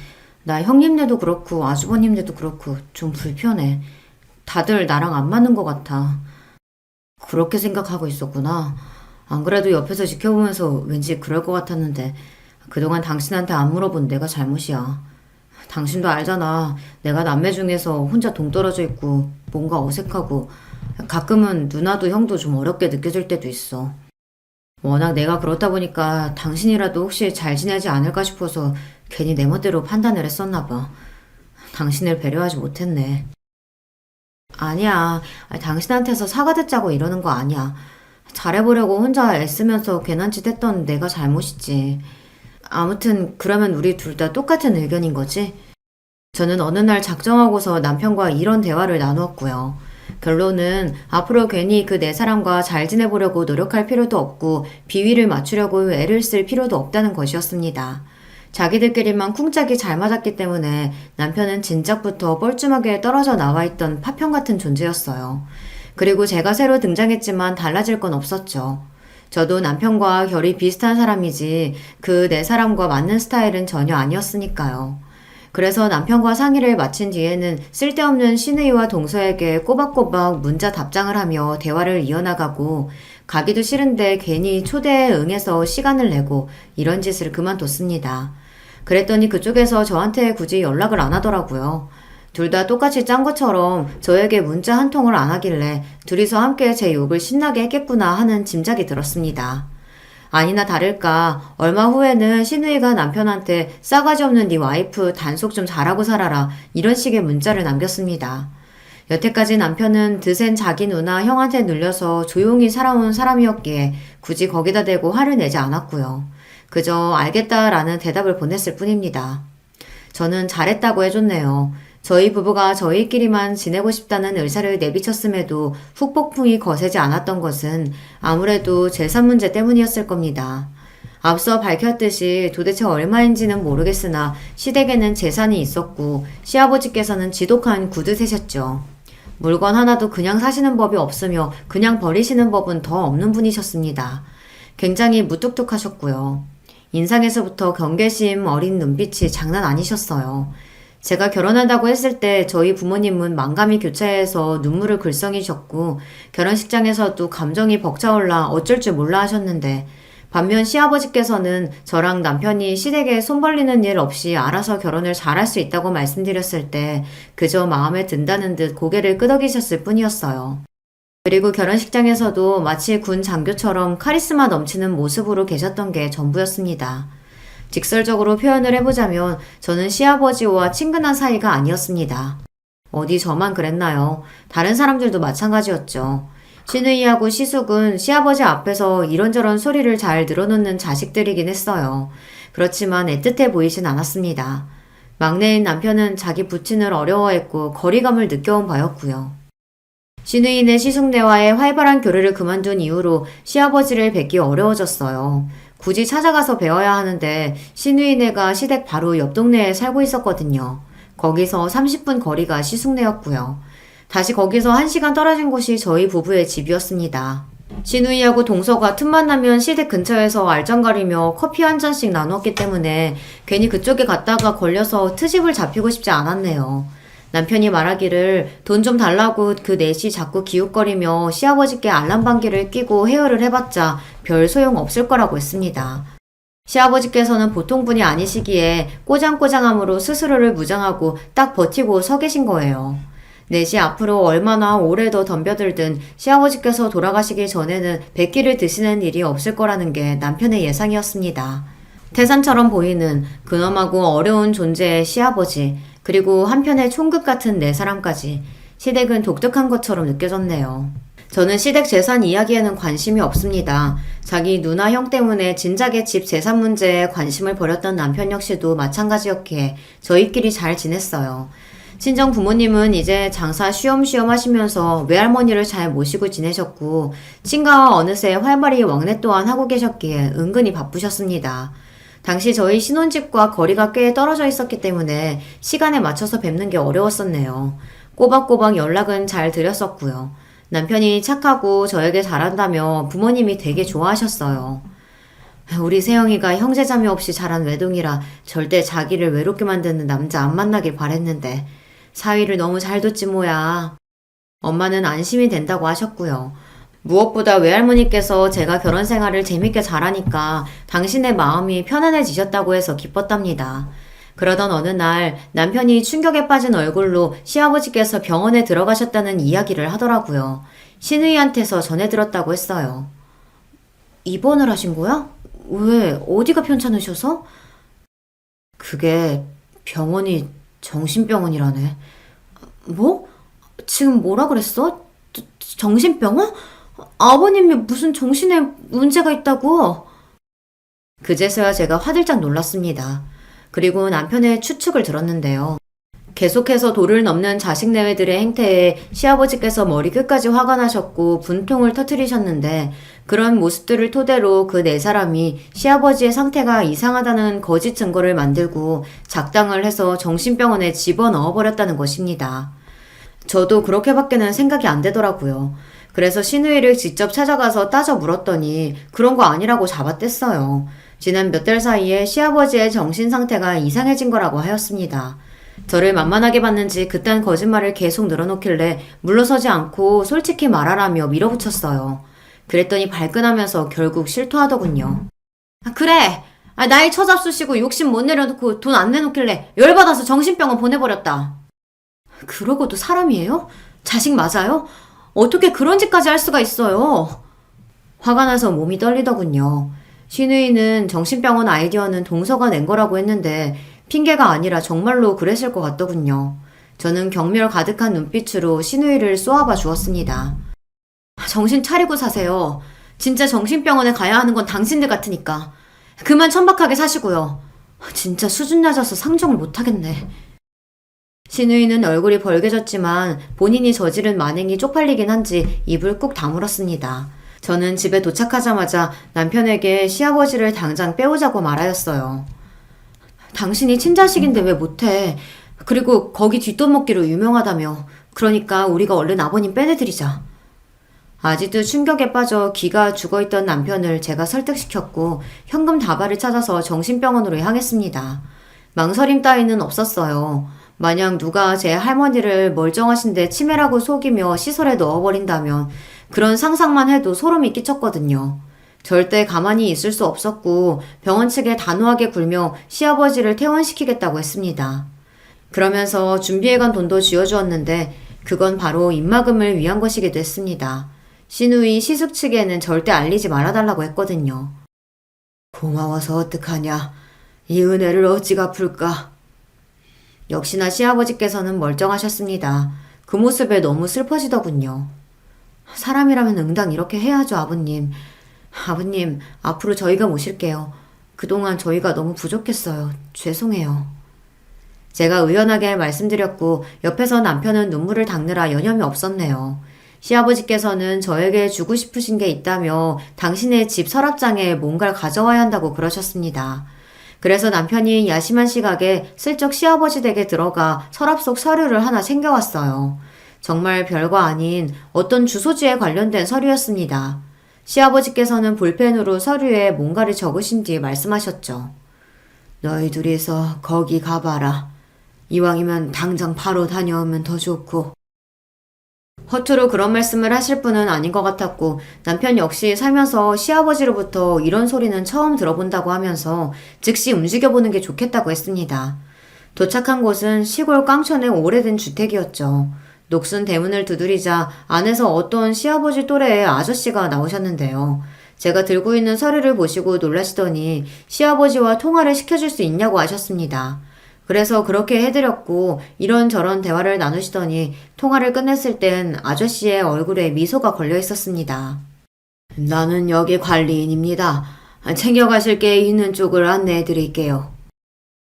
나 형님네도 그렇고 아주버님네도 그렇고 좀 불편해. 다들 나랑 안 맞는 것 같아. 그렇게 생각하고 있었구나. 안 그래도 옆에서 지켜보면서 왠지 그럴 것 같았는데 그동안 당신한테 안 물어본 내가 잘못이야. 당신도 알잖아. 내가 남매 중에서 혼자 동떨어져 있고 뭔가 어색하고 가끔은 누나도 형도 좀 어렵게 느껴질 때도 있어. 워낙 내가 그렇다 보니까 당신이라도 혹시 잘 지내지 않을까 싶어서 괜히 내 멋대로 판단을 했었나 봐. 당신을 배려하지 못했네. 아니야. 당신한테서 사과 듣자고 이러는 거 아니야. 잘해보려고 혼자 애쓰면서 괜한 짓 했던 내가 잘못이지. 아무튼 그러면 우리 둘 다 똑같은 의견인 거지? 저는 어느 날 작정하고서 남편과 이런 대화를 나누었고요. 결론은 앞으로 괜히 그 네 사람과 잘 지내보려고 노력할 필요도 없고 비위를 맞추려고 애를 쓸 필요도 없다는 것이었습니다. 자기들끼리만 쿵짝이 잘 맞았기 때문에 남편은 진작부터 뻘쭘하게 떨어져 나와 있던 파편 같은 존재였어요. 그리고 제가 새로 등장했지만 달라질 건 없었죠. 저도 남편과 결이 비슷한 사람이지 그 네 사람과 맞는 스타일은 전혀 아니었으니까요. 그래서 남편과 상의를 마친 뒤에는 쓸데없는 시누이와 동서에게 꼬박꼬박 문자 답장을 하며 대화를 이어나가고 가기도 싫은데 괜히 초대에 응해서 시간을 내고 이런 짓을 그만뒀습니다. 그랬더니 그쪽에서 저한테 굳이 연락을 안 하더라고요. 둘 다 똑같이 짠 것처럼 저에게 문자 한 통을 안 하길래 둘이서 함께 제 욕을 신나게 했겠구나 하는 짐작이 들었습니다. 아니나 다를까 얼마 후에는 시누이가 남편한테 싸가지 없는 네 와이프 단속 좀 잘하고 살아라 이런 식의 문자를 남겼습니다. 여태까지 남편은 드센 자기 누나 형한테 눌려서 조용히 살아온 사람이었기에 굳이 거기다 대고 화를 내지 않았고요. 그저 알겠다라는 대답을 보냈을 뿐입니다. 저는 잘했다고 해줬네요. 저희 부부가 저희끼리만 지내고 싶다는 의사를 내비쳤음에도 후폭풍이 거세지 않았던 것은 아무래도 재산 문제 때문이었을 겁니다. 앞서 밝혔듯이 도대체 얼마인지는 모르겠으나 시댁에는 재산이 있었고 시아버지께서는 지독한 구두세셨죠. 물건 하나도 그냥 사시는 법이 없으며 그냥 버리시는 법은 더 없는 분이셨습니다. 굉장히 무뚝뚝하셨고요. 인상에서부터 경계심 어린 눈빛이 장난 아니셨어요. 제가 결혼한다고 했을 때 저희 부모님은 만감이 교차해서 눈물을 글썽이셨고 결혼식장에서도 감정이 벅차올라 어쩔 줄 몰라 하셨는데 반면 시아버지께서는 저랑 남편이 시댁에 손 벌리는 일 없이 알아서 결혼을 잘할 수 있다고 말씀드렸을 때 그저 마음에 든다는 듯 고개를 끄덕이셨을 뿐이었어요. 그리고 결혼식장에서도 마치 군 장교처럼 카리스마 넘치는 모습으로 계셨던 게 전부였습니다. 직설적으로 표현을 해보자면 저는 시아버지와 친근한 사이가 아니었습니다. 어디 저만 그랬나요? 다른 사람들도 마찬가지였죠. 신우이하고 시숙은 시아버지 앞에서 이런저런 소리를 잘 늘어놓는 자식들이긴 했어요. 그렇지만 애틋해 보이진 않았습니다. 막내인 남편은 자기 부친을 어려워했고 거리감을 느껴온 바였고요. 신우이네 시숙네와의 활발한 교류를 그만둔 이후로 시아버지를 뵙기 어려워졌어요. 굳이 찾아가서 배워야 하는데 신우이네가 시댁 바로 옆 동네에 살고 있었거든요. 거기서 30분 거리가 시숙네였고요. 다시 거기서 1시간 떨어진 곳이 저희 부부의 집이었습니다. 신우이하고 동서가 틈만 나면 시댁 근처에서 알짱거리며 커피 한 잔씩 나누었기 때문에 괜히 그쪽에 갔다가 걸려서 트집을 잡히고 싶지 않았네요. 남편이 말하기를 돈 좀 달라고 그 넷이 자꾸 기웃거리며 시아버지께 알람방귀를 끼고 헤어를 해봤자 별 소용 없을 거라고 했습니다. 시아버지께서는 보통 분이 아니시기에 꼬장꼬장함으로 스스로를 무장하고 딱 버티고 서 계신 거예요. 넷이 앞으로 얼마나 오래 더 덤벼들든 시아버지께서 돌아가시기 전에는 백기를 드시는 일이 없을 거라는 게 남편의 예상이었습니다. 태산처럼 보이는 근엄하고 어려운 존재의 시아버지, 그리고 한편의 총급 같은 네 사람까지 시댁은 독특한 것처럼 느껴졌네요. 저는 시댁 재산 이야기에는 관심이 없습니다. 자기 누나 형 때문에 진작에 집 재산 문제에 관심을 버렸던 남편 역시도 마찬가지였기에 저희끼리 잘 지냈어요. 친정 부모님은 이제 장사 쉬엄쉬엄 하시면서 외할머니를 잘 모시고 지내셨고 친가와 어느새 활발히 왕래 또한 하고 계셨기에 은근히 바쁘셨습니다. 당시 저희 신혼집과 거리가 꽤 떨어져 있었기 때문에 시간에 맞춰서 뵙는 게 어려웠었네요. 꼬박꼬박 연락은 잘 드렸었고요. 남편이 착하고 저에게 잘한다며 부모님이 되게 좋아하셨어요. 우리 세영이가 형제자매 없이 자란 외동이라 절대 자기를 외롭게 만드는 남자 안 만나길 바랬는데 사위를 너무 잘 뒀지 뭐야. 엄마는 안심이 된다고 하셨고요. 무엇보다 외할머니께서 제가 결혼 생활을 재밌게 잘하니까 당신의 마음이 편안해지셨다고 해서 기뻤답니다. 그러던 어느 날 남편이 충격에 빠진 얼굴로 시아버지께서 병원에 들어가셨다는 이야기를 하더라고요. 신우이한테서 전해 들었다고 했어요. 입원을 하신 거야? 왜? 어디가 편찮으셔서? 그게 병원이 정신병원이라네. 뭐? 지금 뭐라 그랬어? 정신병원? 아버님이 무슨 정신에 문제가 있다고? 그제서야 제가 화들짝 놀랐습니다. 그리고 남편의 추측을 들었는데요. 계속해서 도를 넘는 자식 내외들의 행태에 시아버지께서 머리 끝까지 화가 나셨고 분통을 터뜨리셨는데 그런 모습들을 토대로 그 네 사람이 시아버지의 상태가 이상하다는 거짓 증거를 만들고 작당을 해서 정신병원에 집어넣어버렸다는 것입니다. 저도 그렇게밖에는 생각이 안 되더라고요. 그래서 신우이를 직접 찾아가서 따져 물었더니 그런 거 아니라고 잡아뗐어요. 지난 몇 달 사이에 시아버지의 정신 상태가 이상해진 거라고 하였습니다. 저를 만만하게 봤는지 그딴 거짓말을 계속 늘어놓길래 물러서지 않고 솔직히 말하라며 밀어붙였어요. 그랬더니 발끈하면서 결국 실토하더군요. 그래! 나이 처잡수시고 욕심 못 내려놓고 돈 안 내놓길래 열받아서 정신병원 보내버렸다. 그러고도 사람이에요? 자식 맞아요? 어떻게 그런 짓까지 할 수가 있어요? 화가 나서 몸이 떨리더군요. 신우이는 정신병원 아이디어는 동서가 낸 거라고 했는데 핑계가 아니라 정말로 그랬을 것 같더군요. 저는 경멸 가득한 눈빛으로 신우이를 쏘아봐 주었습니다. 정신 차리고 사세요. 진짜 정신병원에 가야 하는 건 당신들 같으니까. 그만 천박하게 사시고요. 진짜 수준 낮아서 상종을 못하겠네. 신우이는 얼굴이 벌개졌지만 본인이 저지른 만행이 쪽팔리긴 한지 입을 꾹 다물었습니다. 저는 집에 도착하자마자 남편에게 시아버지를 당장 빼오자고 말하였어요. 당신이 친자식인데 왜 못해? 그리고 거기 뒷돈 먹기로 유명하다며. 그러니까 우리가 얼른 아버님 빼내드리자. 아직도 충격에 빠져 기가 죽어있던 남편을 제가 설득시켰고 현금 다발을 찾아서 정신병원으로 향했습니다. 망설임 따위는 없었어요. 만약 누가 제 할머니를 멀쩡하신데 치매라고 속이며 시설에 넣어버린다면 그런 상상만 해도 소름이 끼쳤거든요. 절대 가만히 있을 수 없었고 병원 측에 단호하게 굴며 시아버지를 퇴원시키겠다고 했습니다. 그러면서 준비해간 돈도 쥐어주었는데 그건 바로 입막음을 위한 것이기도 했습니다. 시누이 시숙 측에는 절대 알리지 말아달라고 했거든요. 고마워서 어떡하냐. 이 은혜를 어찌 갚을까. 역시나 시아버지께서는 멀쩡하셨습니다. 그 모습에 너무 슬퍼지더군요. 사람이라면 응당 이렇게 해야죠, 아버님. 아버님, 앞으로 저희가 모실게요. 그동안 저희가 너무 부족했어요. 죄송해요. 제가 의연하게 말씀드렸고 옆에서 남편은 눈물을 닦느라 여념이 없었네요. 시아버지께서는 저에게 주고 싶으신 게 있다며 당신의 집 서랍장에 뭔가를 가져와야 한다고 그러셨습니다. 그래서 남편이 야심한 시각에 슬쩍 시아버지 댁에 들어가 서랍 속 서류를 하나 챙겨왔어요. 정말 별거 아닌 어떤 주소지에 관련된 서류였습니다. 시아버지께서는 볼펜으로 서류에 뭔가를 적으신 뒤 말씀하셨죠. 너희 둘이서 거기 가봐라. 이왕이면 당장 바로 다녀오면 더 좋고. 허투루 그런 말씀을 하실 분은 아닌 것 같았고 남편 역시 살면서 시아버지로부터 이런 소리는 처음 들어본다고 하면서 즉시 움직여보는 게 좋겠다고 했습니다. 도착한 곳은 시골 깡촌의 오래된 주택이었죠. 녹슨 대문을 두드리자 안에서 어떤 시아버지 또래의 아저씨가 나오셨는데요. 제가 들고 있는 서류를 보시고 놀라시더니 시아버지와 통화를 시켜줄 수 있냐고 하셨습니다. 그래서 그렇게 해드렸고 이런저런 대화를 나누시더니 통화를 끝냈을 땐 아저씨의 얼굴에 미소가 걸려 있었습니다. 나는 여기 관리인입니다. 챙겨가실 게 있는 쪽을 안내해 드릴게요.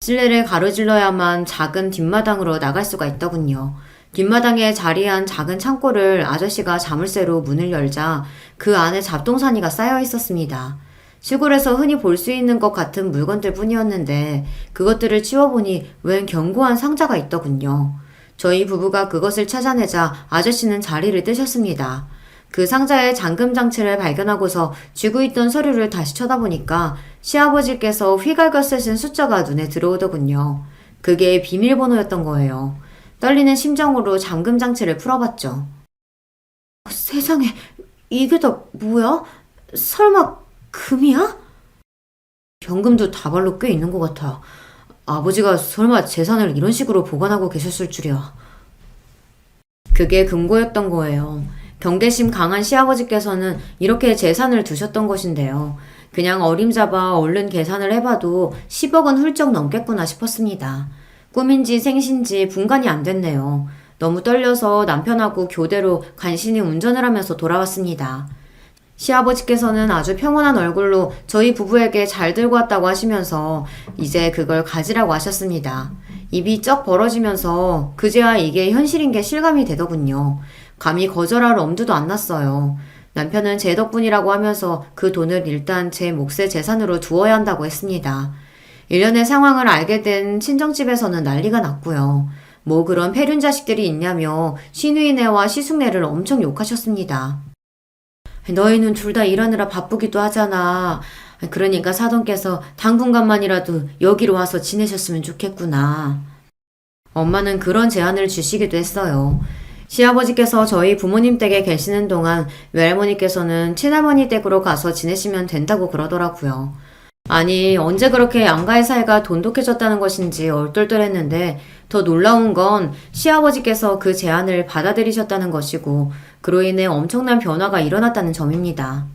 실내를 가로질러야만 작은 뒷마당으로 나갈 수가 있더군요. 뒷마당에 자리한 작은 창고를 아저씨가 자물쇠로 문을 열자 그 안에 잡동사니가 쌓여 있었습니다. 시골에서 흔히 볼 수 있는 것 같은 물건들 뿐이었는데 그것들을 치워보니 웬 견고한 상자가 있더군요. 저희 부부가 그것을 찾아내자 아저씨는 자리를 뜨셨습니다. 그 상자에 잠금 장치를 발견하고서 쥐고 있던 서류를 다시 쳐다보니까 시아버지께서 휘갈겨 쓰신 숫자가 눈에 들어오더군요. 그게 비밀번호였던 거예요. 떨리는 심정으로 잠금 장치를 풀어봤죠. 세상에, 이게 다 뭐야? 설마 금이야? 현금도 다발로 꽤 있는 것 같아. 아버지가 설마 재산을 이런 식으로 보관하고 계셨을 줄이야. 그게 금고였던 거예요. 경계심 강한 시아버지께서는 이렇게 재산을 두셨던 것인데요. 그냥 어림잡아 얼른 계산을 해봐도 10억은 훌쩍 넘겠구나 싶었습니다. 꿈인지 생신지 분간이 안 됐네요. 너무 떨려서 남편하고 교대로 간신히 운전을 하면서 돌아왔습니다. 시아버지께서는 아주 평온한 얼굴로 저희 부부에게 잘 들고 왔다고 하시면서 이제 그걸 가지라고 하셨습니다. 입이 쩍 벌어지면서 그제야 이게 현실인 게 실감이 되더군요. 감히 거절할 엄두도 안 났어요. 남편은 제 덕분이라고 하면서 그 돈을 일단 제 몫의 재산으로 두어야 한다고 했습니다. 일련의 상황을 알게 된 친정집에서는 난리가 났고요. 뭐 그런 폐륜 자식들이 있냐며 시누이네와 시숙네를 엄청 욕하셨습니다. 너희는 둘 다 일하느라 바쁘기도 하잖아. 그러니까 사돈께서 당분간만이라도 여기로 와서 지내셨으면 좋겠구나. 엄마는 그런 제안을 주시기도 했어요. 시아버지께서 저희 부모님 댁에 계시는 동안 외할머니께서는 친할머니 댁으로 가서 지내시면 된다고 그러더라고요. 아니, 언제 그렇게 양가의 사이가 돈독해졌다는 것인지 얼떨떨했는데 더 놀라운 건 시아버지께서 그 제안을 받아들이셨다는 것이고 그로 인해 엄청난 변화가 일어났다는 점입니다.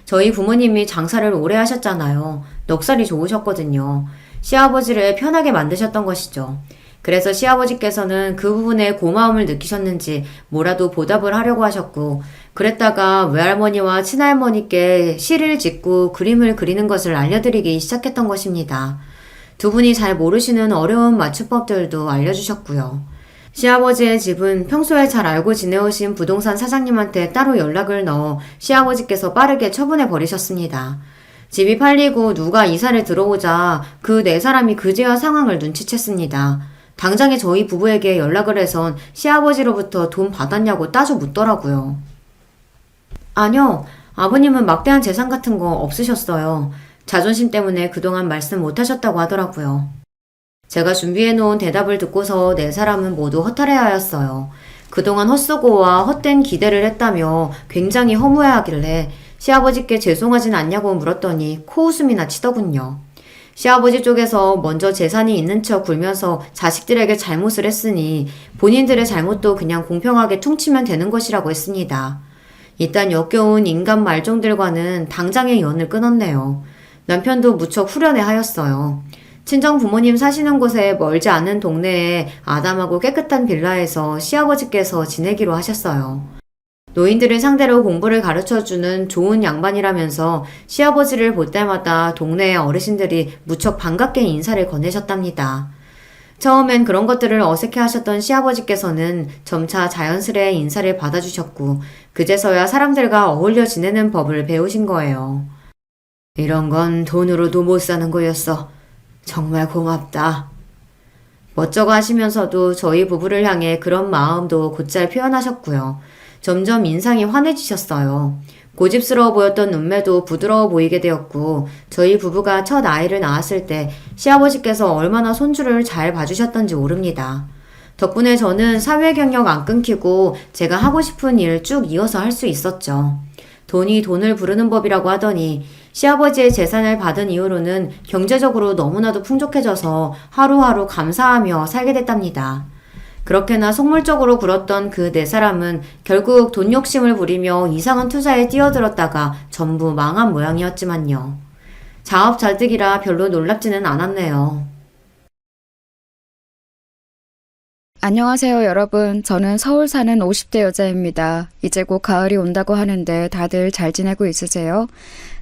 저희 부모님이 장사를 오래 하셨잖아요. 넉살이 좋으셨거든요. 시아버지를 편하게 만드셨던 것이죠. 그래서 시아버지께서는 그 부분에 고마움을 느끼셨는지 뭐라도 보답을 하려고 하셨고 그랬다가 외할머니와 친할머니께 시를 짓고 그림을 그리는 것을 알려드리기 시작했던 것입니다. 두 분이 잘 모르시는 어려운 맞춤법들도 알려주셨고요. 시아버지의 집은 평소에 잘 알고 지내오신 부동산 사장님한테 따로 연락을 넣어 시아버지께서 빠르게 처분해 버리셨습니다. 집이 팔리고 누가 이사를 들어오자 그 네 사람이 그제야 상황을 눈치챘습니다. 당장에 저희 부부에게 연락을 해선 시아버지로부터 돈 받았냐고 따져 묻더라고요. 아니요, 아버님은 막대한 재산 같은 거 없으셨어요. 자존심 때문에 그동안 말씀 못 하셨다고 하더라고요. 제가 준비해놓은 대답을 듣고서 네 사람은 모두 허탈해하였어요. 그동안 헛수고와 헛된 기대를 했다며 굉장히 허무해하길래 시아버지께 죄송하진 않냐고 물었더니 코웃음이나 치더군요. 시아버지 쪽에서 먼저 재산이 있는 척 굴면서 자식들에게 잘못을 했으니 본인들의 잘못도 그냥 공평하게 퉁치면 되는 것이라고 했습니다. 이딴 역겨운 인간 말종들과는 당장의 연을 끊었네요. 남편도 무척 후련해하였어요. 친정 부모님 사시는 곳에 멀지 않은 동네에 아담하고 깨끗한 빌라에서 시아버지께서 지내기로 하셨어요. 노인들을 상대로 공부를 가르쳐주는 좋은 양반이라면서 시아버지를 볼 때마다 동네의 어르신들이 무척 반갑게 인사를 건네셨답니다. 처음엔 그런 것들을 어색해 하셨던 시아버지께서는 점차 자연스레 인사를 받아주셨고 그제서야 사람들과 어울려 지내는 법을 배우신 거예요. 이런 건 돈으로도 못 사는 거였어. 정말 고맙다. 멋쩍어 하시면서도 저희 부부를 향해 그런 마음도 곧잘 표현하셨고요. 점점 인상이 환해지셨어요. 고집스러워 보였던 눈매도 부드러워 보이게 되었고 저희 부부가 첫 아이를 낳았을 때 시아버지께서 얼마나 손주를 잘 봐주셨던지 모릅니다. 덕분에 저는 사회 경력 안 끊기고 제가 하고 싶은 일 쭉 이어서 할 수 있었죠. 돈이 돈을 부르는 법이라고 하더니 시아버지의 재산을 받은 이후로는 경제적으로 너무나도 풍족해져서 하루하루 감사하며 살게 됐답니다. 그렇게나 속물적으로 굴었던 그 네 사람은 결국 돈 욕심을 부리며 이상한 투자에 뛰어들었다가 전부 망한 모양이었지만요. 자업자득이라 별로 놀랍지는 않았네요.
안녕하세요, 여러분. 저는 서울 사는 50대 여자입니다. 이제 곧 가을이 온다고 하는데 다들 잘 지내고 있으세요?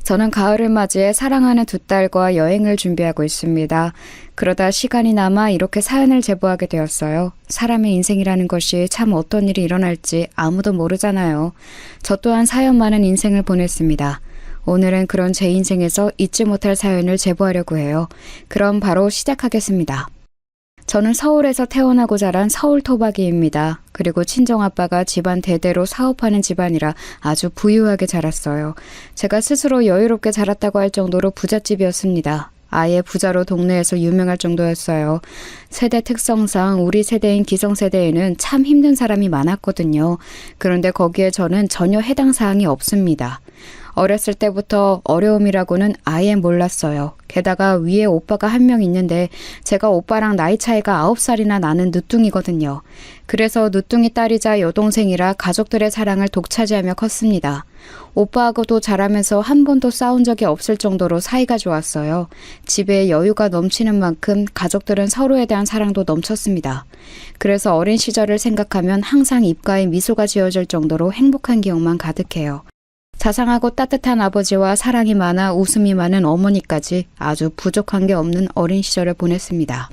저는 가을을 맞이해 사랑하는 두 딸과 여행을 준비하고 있습니다. 그러다 시간이 남아 이렇게 사연을 제보하게 되었어요. 사람의 인생이라는 것이 참 어떤 일이 일어날지 아무도 모르잖아요. 저 또한 사연 많은 인생을 보냈습니다. 오늘은 그런 제 인생에서 잊지 못할 사연을 제보하려고 해요. 그럼 바로 시작하겠습니다. 저는 서울에서 태어나고 자란 서울 토박이입니다. 그리고 친정아빠가 집안 대대로 사업하는 집안이라 아주 부유하게 자랐어요. 제가 스스로 여유롭게 자랐다고 할 정도로 부잣집이었습니다. 아예 부자로 동네에서 유명할 정도였어요. 세대 특성상 우리 세대인 기성세대에는 참 힘든 사람이 많았거든요. 그런데 거기에 저는 전혀 해당 사항이 없습니다. 어렸을 때부터 어려움이라고는 아예 몰랐어요. 게다가 위에 오빠가 한 명 있는데 제가 오빠랑 나이 차이가 9살이나 나는 늦둥이거든요. 그래서 늦둥이 딸이자 여동생이라 가족들의 사랑을 독차지하며 컸습니다. 오빠하고도 자라면서 한 번도 싸운 적이 없을 정도로 사이가 좋았어요. 집에 여유가 넘치는 만큼 가족들은 서로에 대한 사랑도 넘쳤습니다. 그래서 어린 시절을 생각하면 항상 입가에 미소가 지어질 정도로 행복한 기억만 가득해요. 자상하고 따뜻한 아버지와 사랑이 많아 웃음이 많은 어머니까지 아주 부족한 게 없는 어린 시절을 보냈습니다.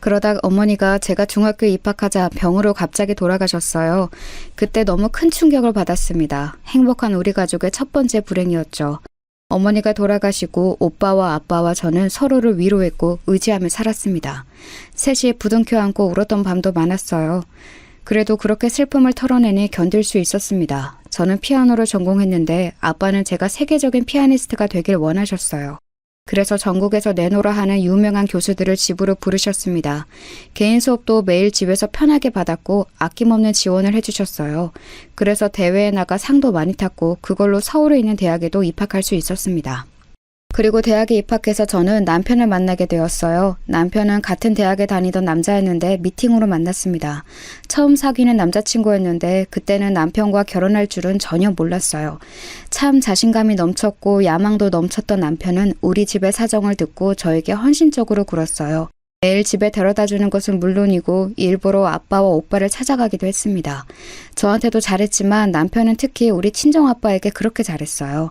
그러다 어머니가 제가 중학교에 입학하자 병으로 갑자기 돌아가셨어요. 그때 너무 큰 충격을 받았습니다. 행복한 우리 가족의 첫 번째 불행이었죠. 어머니가 돌아가시고 오빠와 아빠와 저는 서로를 위로했고 의지하며 살았습니다. 셋이 부둥켜 안고 울었던 밤도 많았어요. 그래도 그렇게 슬픔을 털어내니 견딜 수 있었습니다. 저는 피아노를 전공했는데 아빠는 제가 세계적인 피아니스트가 되길 원하셨어요. 그래서 전국에서 내노라 하는 유명한 교수들을 집으로 부르셨습니다. 개인 수업도 매일 집에서 편하게 받았고 아낌없는 지원을 해주셨어요. 그래서 대회에 나가 상도 많이 탔고 그걸로 서울에 있는 대학에도 입학할 수 있었습니다. 그리고 대학에 입학해서 저는 남편을 만나게 되었어요. 남편은 같은 대학에 다니던 남자였는데 미팅으로 만났습니다. 처음 사귀는 남자친구였는데 그때는 남편과 결혼할 줄은 전혀 몰랐어요. 참 자신감이 넘쳤고 야망도 넘쳤던 남편은 우리 집의 사정을 듣고 저에게 헌신적으로 굴었어요. 매일 집에 데려다주는 것은 물론이고 일부러 아빠와 오빠를 찾아가기도 했습니다. 저한테도 잘했지만 남편은 특히 우리 친정아빠에게 그렇게 잘했어요.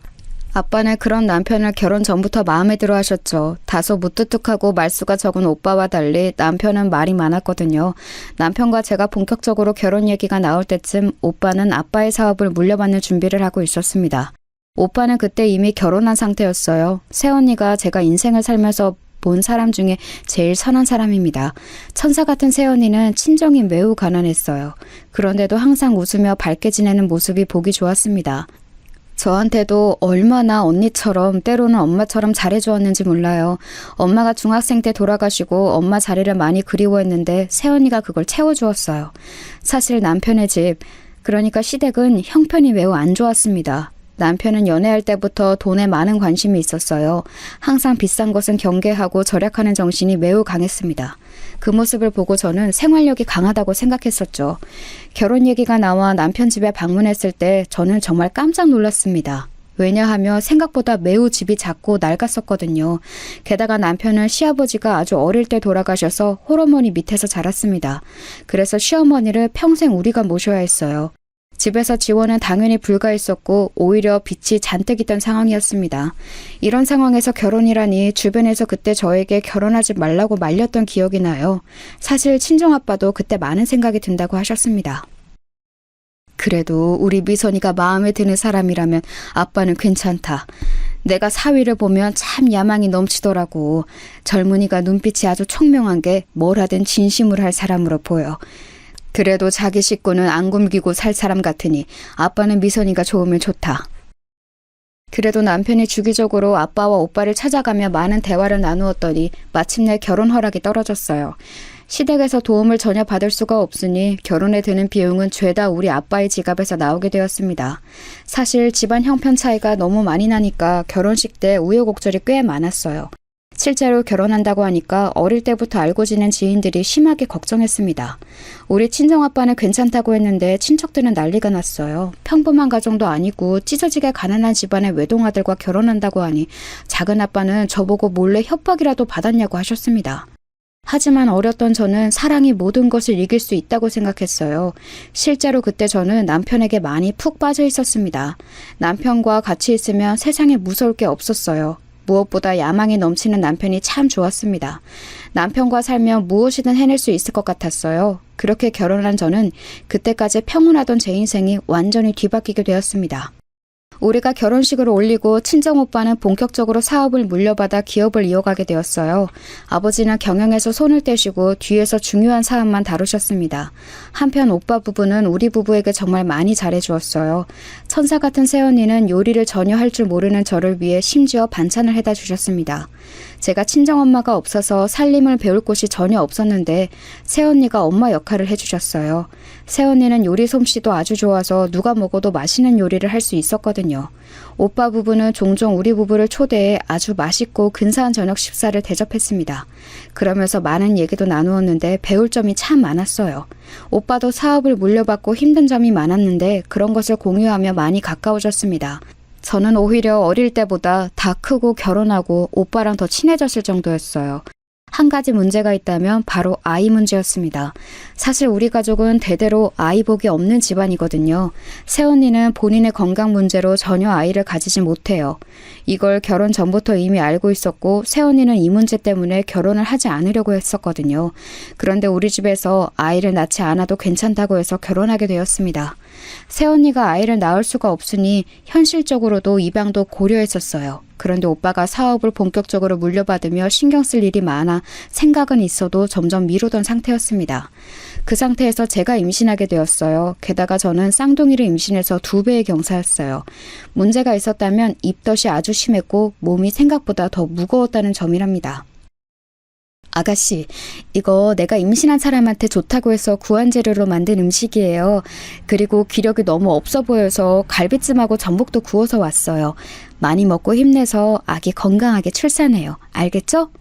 아빠는 그런 남편을 결혼 전부터 마음에 들어 하셨죠. 다소 무뚝뚝하고 말수가 적은 오빠와 달리 남편은 말이 많았거든요. 남편과 제가 본격적으로 결혼 얘기가 나올 때쯤 오빠는 아빠의 사업을 물려받는 준비를 하고 있었습니다. 오빠는 그때 이미 결혼한 상태였어요. 새언니가 제가 인생을 살면서 본 사람 중에 제일 선한 사람입니다. 천사 같은 새언니는 친정이 매우 가난했어요. 그런데도 항상 웃으며 밝게 지내는 모습이 보기 좋았습니다. 저한테도 얼마나 언니처럼 때로는 엄마처럼 잘해주었는지 몰라요. 엄마가 중학생 때 돌아가시고 엄마 자리를 많이 그리워했는데 새언니가 그걸 채워주었어요. 사실 남편의 집, 그러니까 시댁은 형편이 매우 안 좋았습니다. 남편은 연애할 때부터 돈에 많은 관심이 있었어요. 항상 비싼 것은 경계하고 절약하는 정신이 매우 강했습니다. 그 모습을 보고 저는 생활력이 강하다고 생각했었죠. 결혼 얘기가 나와 남편 집에 방문했을 때 저는 정말 깜짝 놀랐습니다. 왜냐하면 생각보다 매우 집이 작고 낡았었거든요. 게다가 남편은 시아버지가 아주 어릴 때 돌아가셔서 홀어머니 밑에서 자랐습니다. 그래서 시어머니를 평생 우리가 모셔야 했어요. 집에서 지원은 당연히 불가했었고 오히려 빚이 잔뜩 있던 상황이었습니다. 이런 상황에서 결혼이라니 주변에서 그때 저에게 결혼하지 말라고 말렸던 기억이 나요. 사실 친정아빠도 그때 많은 생각이 든다고 하셨습니다. 그래도 우리 미선이가 마음에 드는 사람이라면 아빠는 괜찮다. 내가 사위를 보면 참 야망이 넘치더라고. 젊은이가 눈빛이 아주 총명한 게 뭘 하든 진심으로 할 사람으로 보여. 그래도 자기 식구는 안 굶기고 살 사람 같으니 아빠는 미선이가 좋으면 좋다. 그래도 남편이 주기적으로 아빠와 오빠를 찾아가며 많은 대화를 나누었더니 마침내 결혼 허락이 떨어졌어요. 시댁에서 도움을 전혀 받을 수가 없으니 결혼에 드는 비용은 죄다 우리 아빠의 지갑에서 나오게 되었습니다. 사실 집안 형편 차이가 너무 많이 나니까 결혼식 때 우여곡절이 꽤 많았어요. 실제로 결혼한다고 하니까 어릴 때부터 알고 지낸 지인들이 심하게 걱정했습니다. 우리 친정아빠는 괜찮다고 했는데 친척들은 난리가 났어요. 평범한 가정도 아니고 찢어지게 가난한 집안의 외동아들과 결혼한다고 하니 작은아빠는 저보고 몰래 협박이라도 받았냐고 하셨습니다. 하지만 어렸던 저는 사랑이 모든 것을 이길 수 있다고 생각했어요. 실제로 그때 저는 남편에게 많이 푹 빠져 있었습니다. 남편과 같이 있으면 세상에 무서울 게 없었어요. 무엇보다 야망이 넘치는 남편이 참 좋았습니다. 남편과 살면 무엇이든 해낼 수 있을 것 같았어요. 그렇게 결혼한 저는 그때까지 평온하던 제 인생이 완전히 뒤바뀌게 되었습니다. 우리가 결혼식을 올리고 친정오빠는 본격적으로 사업을 물려받아 기업을 이어가게 되었어요. 아버지는 경영에서 손을 떼시고 뒤에서 중요한 사업만 다루셨습니다. 한편 오빠 부부는 우리 부부에게 정말 많이 잘해주었어요. 천사 같은 새언니는 요리를 전혀 할 줄 모르는 저를 위해 심지어 반찬을 해다 주셨습니다. 제가 친정엄마가 없어서 살림을 배울 곳이 전혀 없었는데 새언니가 엄마 역할을 해주셨어요. 새언니는 요리 솜씨도 아주 좋아서 누가 먹어도 맛있는 요리를 할 수 있었거든요. 오빠 부부는 종종 우리 부부를 초대해 아주 맛있고 근사한 저녁 식사를 대접했습니다. 그러면서 많은 얘기도 나누었는데 배울 점이 참 많았어요. 오빠도 사업을 물려받고 힘든 점이 많았는데 그런 것을 공유하며 많이 가까워졌습니다. 저는 오히려 어릴 때보다 다 크고 결혼하고 오빠랑 더 친해졌을 정도였어요. 한 가지 문제가 있다면 바로 아이 문제였습니다. 사실 우리 가족은 대대로 아이 복이 없는 집안이거든요. 새언니는 본인의 건강 문제로 전혀 아이를 가지지 못해요. 이걸 결혼 전부터 이미 알고 있었고 새언니는 이 문제 때문에 결혼을 하지 않으려고 했었거든요. 그런데 우리 집에서 아이를 낳지 않아도 괜찮다고 해서 결혼하게 되었습니다. 새언니가 아이를 낳을 수가 없으니 현실적으로도 입양도 고려했었어요. 그런데 오빠가 사업을 본격적으로 물려받으며 신경 쓸 일이 많아 생각은 있어도 점점 미루던 상태였습니다. 그 상태에서 제가 임신하게 되었어요. 게다가 저는 쌍둥이를 임신해서 2배의 경사였어요. 문제가 있었다면 입덧이 아주 심했고 몸이 생각보다 더 무거웠다는 점이랍니다. 아가씨, 이거 내가 임신한 사람한테 좋다고 해서 구한 재료로 만든 음식이에요. 그리고 기력이 너무 없어 보여서 갈비찜하고 전복도 구워서 왔어요. 많이 먹고 힘내서 아기 건강하게 출산해요. 알겠죠?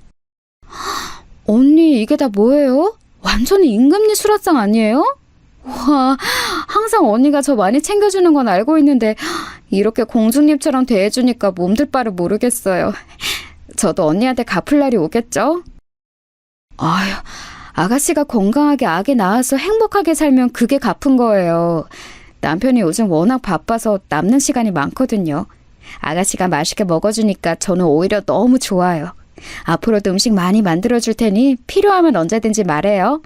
언니, 이게 다 뭐예요? 완전히 임금님 수라상 아니에요? 와, 항상 언니가 저 많이 챙겨주는 건 알고 있는데 이렇게 공주님처럼 대해주니까 몸둘 바를 모르겠어요. 저도 언니한테 갚을 날이 오겠죠? 아휴, 아가씨가 건강하게 아기 낳아서 행복하게 살면 그게 갚은 거예요. 남편이 요즘 워낙 바빠서 남는 시간이 많거든요. 아가씨가 맛있게 먹어주니까 저는 오히려 너무 좋아요. 앞으로도 음식 많이 만들어줄 테니 필요하면 언제든지 말해요.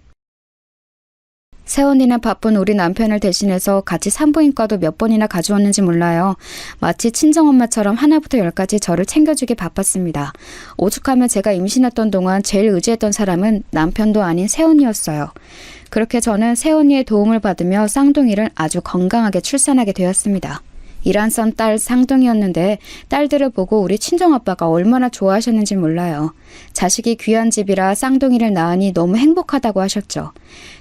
새언니는 바쁜 우리 남편을 대신해서 같이 산부인과도 몇 번이나 가주었는지 몰라요. 마치 친정엄마처럼 하나부터 열까지 저를 챙겨주기 바빴습니다. 오죽하면 제가 임신했던 동안 제일 의지했던 사람은 남편도 아닌 새언니였어요. 그렇게 저는 새언니의 도움을 받으며 쌍둥이를 아주 건강하게 출산하게 되었습니다. 일한선 딸 쌍둥이였는데 딸들을 보고 우리 친정아빠가 얼마나 좋아하셨는지 몰라요. 자식이 귀한 집이라 쌍둥이를 낳으니 너무 행복하다고 하셨죠.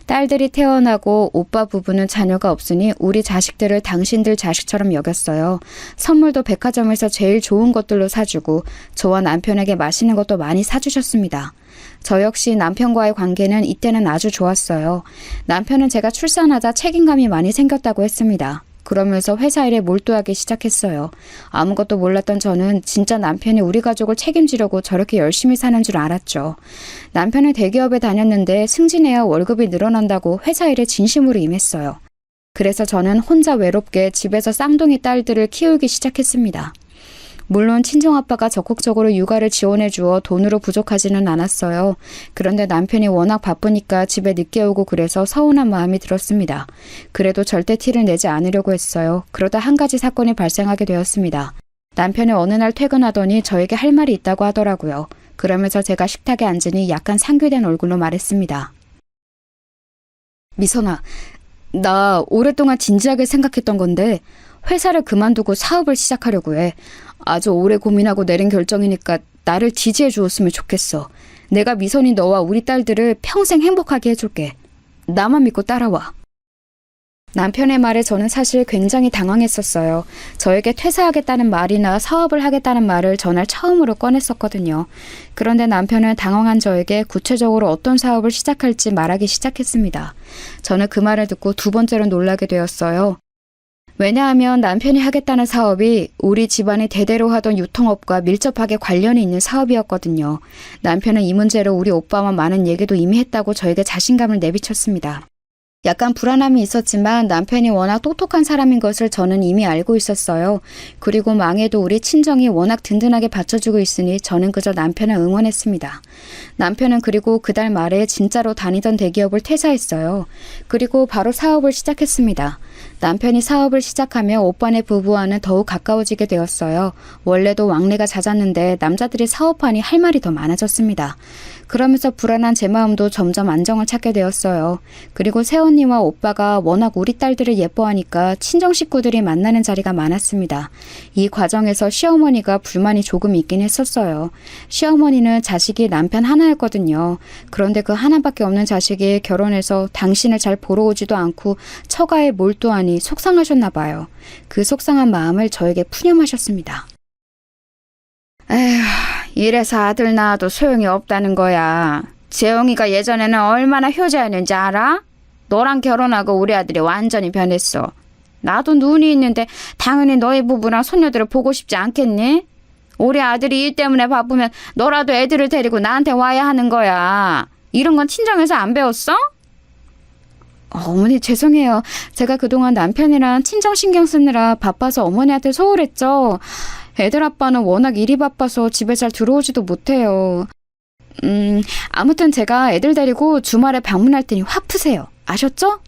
딸들이 태어나고 오빠 부부는 자녀가 없으니 우리 자식들을 당신들 자식처럼 여겼어요. 선물도 백화점에서 제일 좋은 것들로 사주고 저와 남편에게 맛있는 것도 많이 사주셨습니다. 저 역시 남편과의 관계는 이때는 아주 좋았어요. 남편은 제가 출산하자 책임감이 많이 생겼다고 했습니다. 그러면서 회사 일에 몰두하기 시작했어요. 아무것도 몰랐던 저는 진짜 남편이 우리 가족을 책임지려고 저렇게 열심히 사는 줄 알았죠. 남편은 대기업에 다녔는데 승진해야 월급이 늘어난다고 회사 일에 진심으로 임했어요. 그래서 저는 혼자 외롭게 집에서 쌍둥이 딸들을 키우기 시작했습니다. 물론 친정아빠가 적극적으로 육아를 지원해 주어 돈으로 부족하지는 않았어요. 그런데 남편이 워낙 바쁘니까 집에 늦게 오고 그래서 서운한 마음이 들었습니다. 그래도 절대 티를 내지 않으려고 했어요. 그러다 한 가지 사건이 발생하게 되었습니다. 남편이 어느 날 퇴근하더니 저에게 할 말이 있다고 하더라고요. 그러면서 제가 식탁에 앉으니 약간 상규된 얼굴로 말했습니다. 미선아, 나 오랫동안 진지하게 생각했던 건데 회사를 그만두고 사업을 시작하려고 해. 아주 오래 고민하고 내린 결정이니까 나를 지지해 주었으면 좋겠어. 내가 미선이 너와 우리 딸들을 평생 행복하게 해줄게. 나만 믿고 따라와. 남편의 말에 저는 사실 굉장히 당황했었어요. 저에게 퇴사하겠다는 말이나 사업을 하겠다는 말을 전날 처음으로 꺼냈었거든요. 그런데 남편은 당황한 저에게 구체적으로 어떤 사업을 시작할지 말하기 시작했습니다. 저는 그 말을 듣고 두 번째로 놀라게 되었어요. 왜냐하면 남편이 하겠다는 사업이 우리 집안이 대대로 하던 유통업과 밀접하게 관련이 있는 사업이었거든요. 남편은 이 문제로 우리 오빠와 많은 얘기도 이미 했다고 저에게 자신감을 내비쳤습니다. 약간 불안함이 있었지만 남편이 워낙 똑똑한 사람인 것을 저는 이미 알고 있었어요. 그리고 망해도 우리 친정이 워낙 든든하게 받쳐주고 있으니 저는 그저 남편을 응원했습니다. 남편은 그리고 그달 말에 진짜로 다니던 대기업을 퇴사했어요. 그리고 바로 사업을 시작했습니다. 남편이 사업을 시작하며 오빠네 부부와는 더욱 가까워지게 되었어요. 원래도 왕래가 잦았는데 남자들이 사업하니 할 말이 더 많아졌습니다. 그러면서 불안한 제 마음도 점점 안정을 찾게 되었어요. 그리고 새언니와 오빠가 워낙 우리 딸들을 예뻐하니까 친정 식구들이 만나는 자리가 많았습니다. 이 과정에서 시어머니가 불만이 조금 있긴 했었어요. 시어머니는 자식이 남편 하나였거든요. 그런데 그 하나밖에 없는 자식이 결혼해서 당신을 잘 보러 오지도 않고 처가에 몰두하니 속상하셨나 봐요. 그 속상한 마음을 저에게 푸념하셨습니다. 에휴, 이래서 아들 낳아도 소용이 없다는 거야. 재영이가 예전에는 얼마나 효자였는지 알아? 너랑 결혼하고 우리 아들이 완전히 변했어. 나도 눈이 있는데 당연히 너희 부부랑 손녀들을 보고 싶지 않겠니? 우리 아들이 일 때문에 바쁘면 너라도 애들을 데리고 나한테 와야 하는 거야. 이런 건 친정에서 안 배웠어? 어머니 죄송해요. 제가 그동안 남편이랑 친정 신경 쓰느라 바빠서 어머니한테 소홀했죠. 애들 아빠는 워낙 일이 바빠서 집에 잘 들어오지도 못해요. 아무튼 제가 애들 데리고 주말에 방문할 테니 확 푸세요. 아셨죠?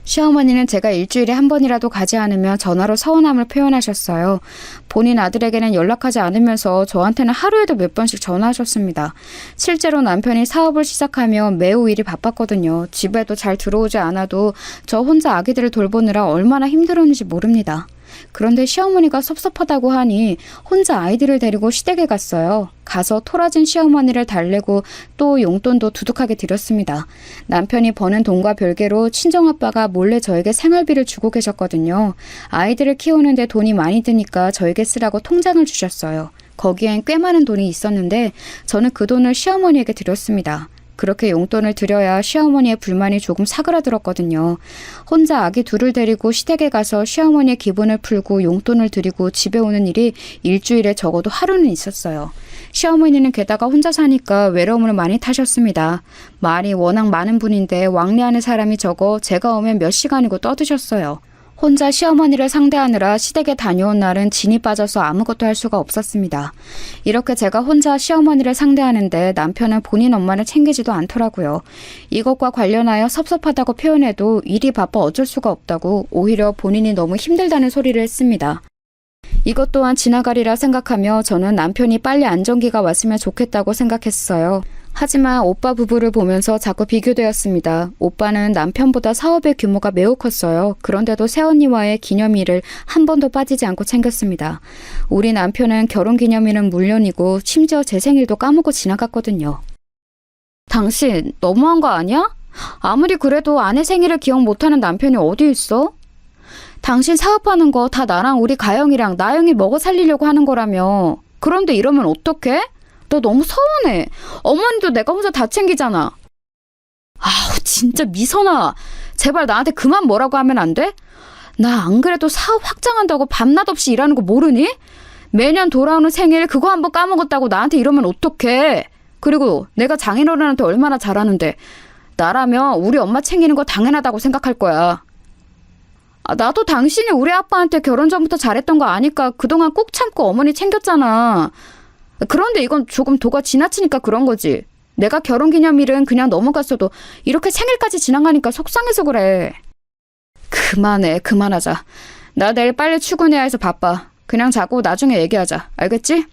시어머니는 제가 일주일에 한 번이라도 가지 않으면 전화로 서운함을 표현하셨어요. 본인 아들에게는 연락하지 않으면서 저한테는 하루에도 몇 번씩 전화하셨습니다. 실제로 남편이 사업을 시작하며 매우 일이 바빴거든요. 집에도 잘 들어오지 않아도 저 혼자 아기들을 돌보느라 얼마나 힘들었는지 모릅니다. 그런데 시어머니가 섭섭하다고 하니 혼자 아이들을 데리고 시댁에 갔어요. 가서 토라진 시어머니를 달래고 또 용돈도 두둑하게 드렸습니다. 남편이 버는 돈과 별개로 친정아빠가 몰래 저에게 생활비를 주고 계셨거든요. 아이들을 키우는데 돈이 많이 드니까 저에게 쓰라고 통장을 주셨어요. 거기엔 꽤 많은 돈이 있었는데 저는 그 돈을 시어머니에게 드렸습니다. 그렇게 용돈을 드려야 시어머니의 불만이 조금 사그라들었거든요. 혼자 아기 둘을 데리고 시댁에 가서 시어머니의 기분을 풀고 용돈을 드리고 집에 오는 일이 일주일에 적어도 하루는 있었어요. 시어머니는 게다가 혼자 사니까 외로움을 많이 타셨습니다. 말이 워낙 많은 분인데 왕래하는 사람이 적어 제가 오면 몇 시간이고 떠드셨어요. 혼자 시어머니를 상대하느라 시댁에 다녀온 날은 진이 빠져서 아무것도 할 수가 없었습니다. 이렇게 제가 혼자 시어머니를 상대하는데 남편은 본인 엄마를 챙기지도 않더라고요. 이것과 관련하여 섭섭하다고 표현해도 일이 바빠 어쩔 수가 없다고 오히려 본인이 너무 힘들다는 소리를 했습니다. 이것 또한 지나가리라 생각하며 저는 남편이 빨리 안정기가 왔으면 좋겠다고 생각했어요. 하지만 오빠 부부를 보면서 자꾸 비교되었습니다. 오빠는 남편보다 사업의 규모가 매우 컸어요. 그런데도 새언니와의 기념일을 한 번도 빠지지 않고 챙겼습니다. 우리 남편은 결혼기념일은 물론이고 심지어 제 생일도 까먹고 지나갔거든요. 당신 너무한 거 아니야? 아무리 그래도 아내 생일을 기억 못하는 남편이 어디 있어? 당신 사업하는 거 다 나랑 우리 가영이랑 나영이 먹어 살리려고 하는 거라며. 그런데 이러면 어떡해? 너 너무 서운해. 어머니도 내가 혼자 다 챙기잖아. 아우 진짜 미선아. 제발 나한테 그만 뭐라고 하면 안 돼? 나 안 그래도 사업 확장한다고 밤낮 없이 일하는 거 모르니? 매년 돌아오는 생일 그거 한번 까먹었다고 나한테 이러면 어떡해? 그리고 내가 장인어른한테 얼마나 잘하는데 나라면 우리 엄마 챙기는 거 당연하다고 생각할 거야. 나도 당신이 우리 아빠한테 결혼 전부터 잘했던 거 아니까 그동안 꾹 참고 어머니 챙겼잖아. 그런데 이건 조금 도가 지나치니까 그런 거지. 내가 결혼기념일은 그냥 넘어갔어도 이렇게 생일까지 지나가니까 속상해서 그래. 그만해, 그만하자. 나 내일 빨리 출근해야 해서 바빠. 그냥 자고 나중에 얘기하자. 알겠지?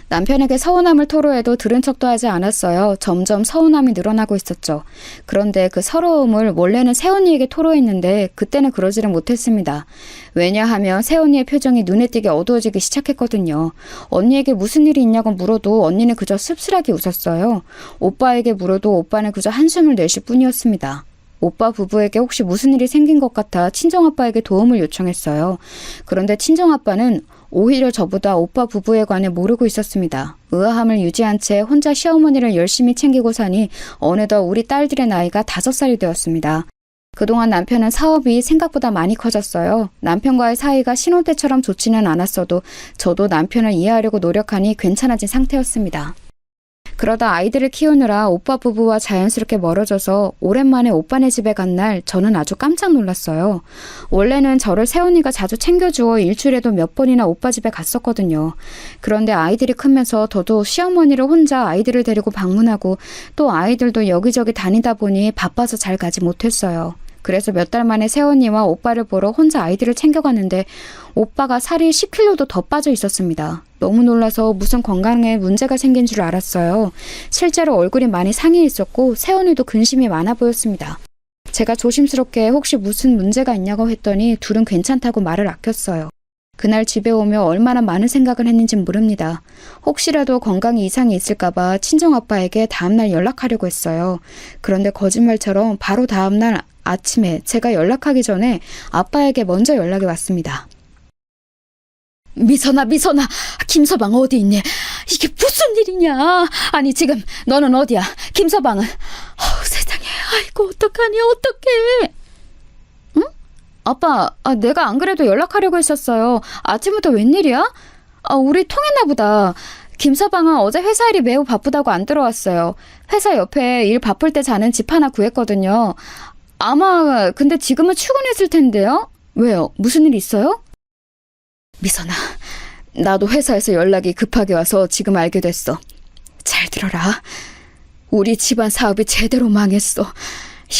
남편에게 서운함을 토로해도 들은 척도 하지 않았어요. 점점 서운함이 늘어나고 있었죠. 그런데 그 서러움을 원래는 새언니에게 토로했는데 그때는 그러지는 못했습니다. 왜냐하면 새언니의 표정이 눈에 띄게 어두워지기 시작했거든요. 언니에게 무슨 일이 있냐고 물어도 언니는 그저 씁쓸하게 웃었어요. 오빠에게 물어도 오빠는 그저 한숨을 내쉴 뿐이었습니다. 오빠 부부에게 혹시 무슨 일이 생긴 것 같아 친정아빠에게 도움을 요청했어요. 그런데 친정아빠는 오히려 저보다 오빠 부부에 관해 모르고 있었습니다. 의아함을 유지한 채 혼자 시어머니를 열심히 챙기고 사니 어느덧 우리 딸들의 나이가 5살이 되었습니다. 그동안 남편은 사업이 생각보다 많이 커졌어요. 남편과의 사이가 신혼 때처럼 좋지는 않았어도 저도 남편을 이해하려고 노력하니 괜찮아진 상태였습니다. 그러다 아이들을 키우느라 오빠 부부와 자연스럽게 멀어져서 오랜만에 오빠네 집에 간 날 저는 아주 깜짝 놀랐어요. 원래는 저를 새언니가 자주 챙겨주어 일주일에도 몇 번이나 오빠 집에 갔었거든요. 그런데 아이들이 크면서 저도 시어머니를 혼자 아이들을 데리고 방문하고 또 아이들도 여기저기 다니다 보니 바빠서 잘 가지 못했어요. 그래서 몇 달 만에 새언니와 오빠를 보러 혼자 아이들을 챙겨갔는데 오빠가 살이 10kg도 더 빠져 있었습니다. 너무 놀라서 무슨 건강에 문제가 생긴 줄 알았어요. 실제로 얼굴이 많이 상해 있었고 새언니도 근심이 많아 보였습니다. 제가 조심스럽게 혹시 무슨 문제가 있냐고 했더니 둘은 괜찮다고 말을 아꼈어요. 그날 집에 오며 얼마나 많은 생각을 했는진 모릅니다. 혹시라도 건강에 이상이 있을까봐 친정아빠에게 다음날 연락하려고 했어요. 그런데 거짓말처럼 바로 다음날 아침에 제가 연락하기 전에 아빠에게 먼저 연락이 왔습니다. 미선아, 김서방 어디 있니? 이게 무슨 일이냐? 아니 지금 너는 어디야? 김서방은? 세상에, 아이고 어떡하니 어떡해. 응? 아빠, 내가 안 그래도 연락하려고 했었어요. 아침부터 웬일이야? 우리 통했나 보다. 김서방은 어제 회사 일이 매우 바쁘다고 안 들어왔어요. 회사 옆에 일 바쁠 때 자는 집 하나 구했거든요. 아마 근데 지금은 출근했을 텐데요? 왜요? 무슨 일 있어요? 미선아, 나도 회사에서 연락이 급하게 와서 지금 알게 됐어. 잘 들어라. 우리 집안 사업이 제대로 망했어.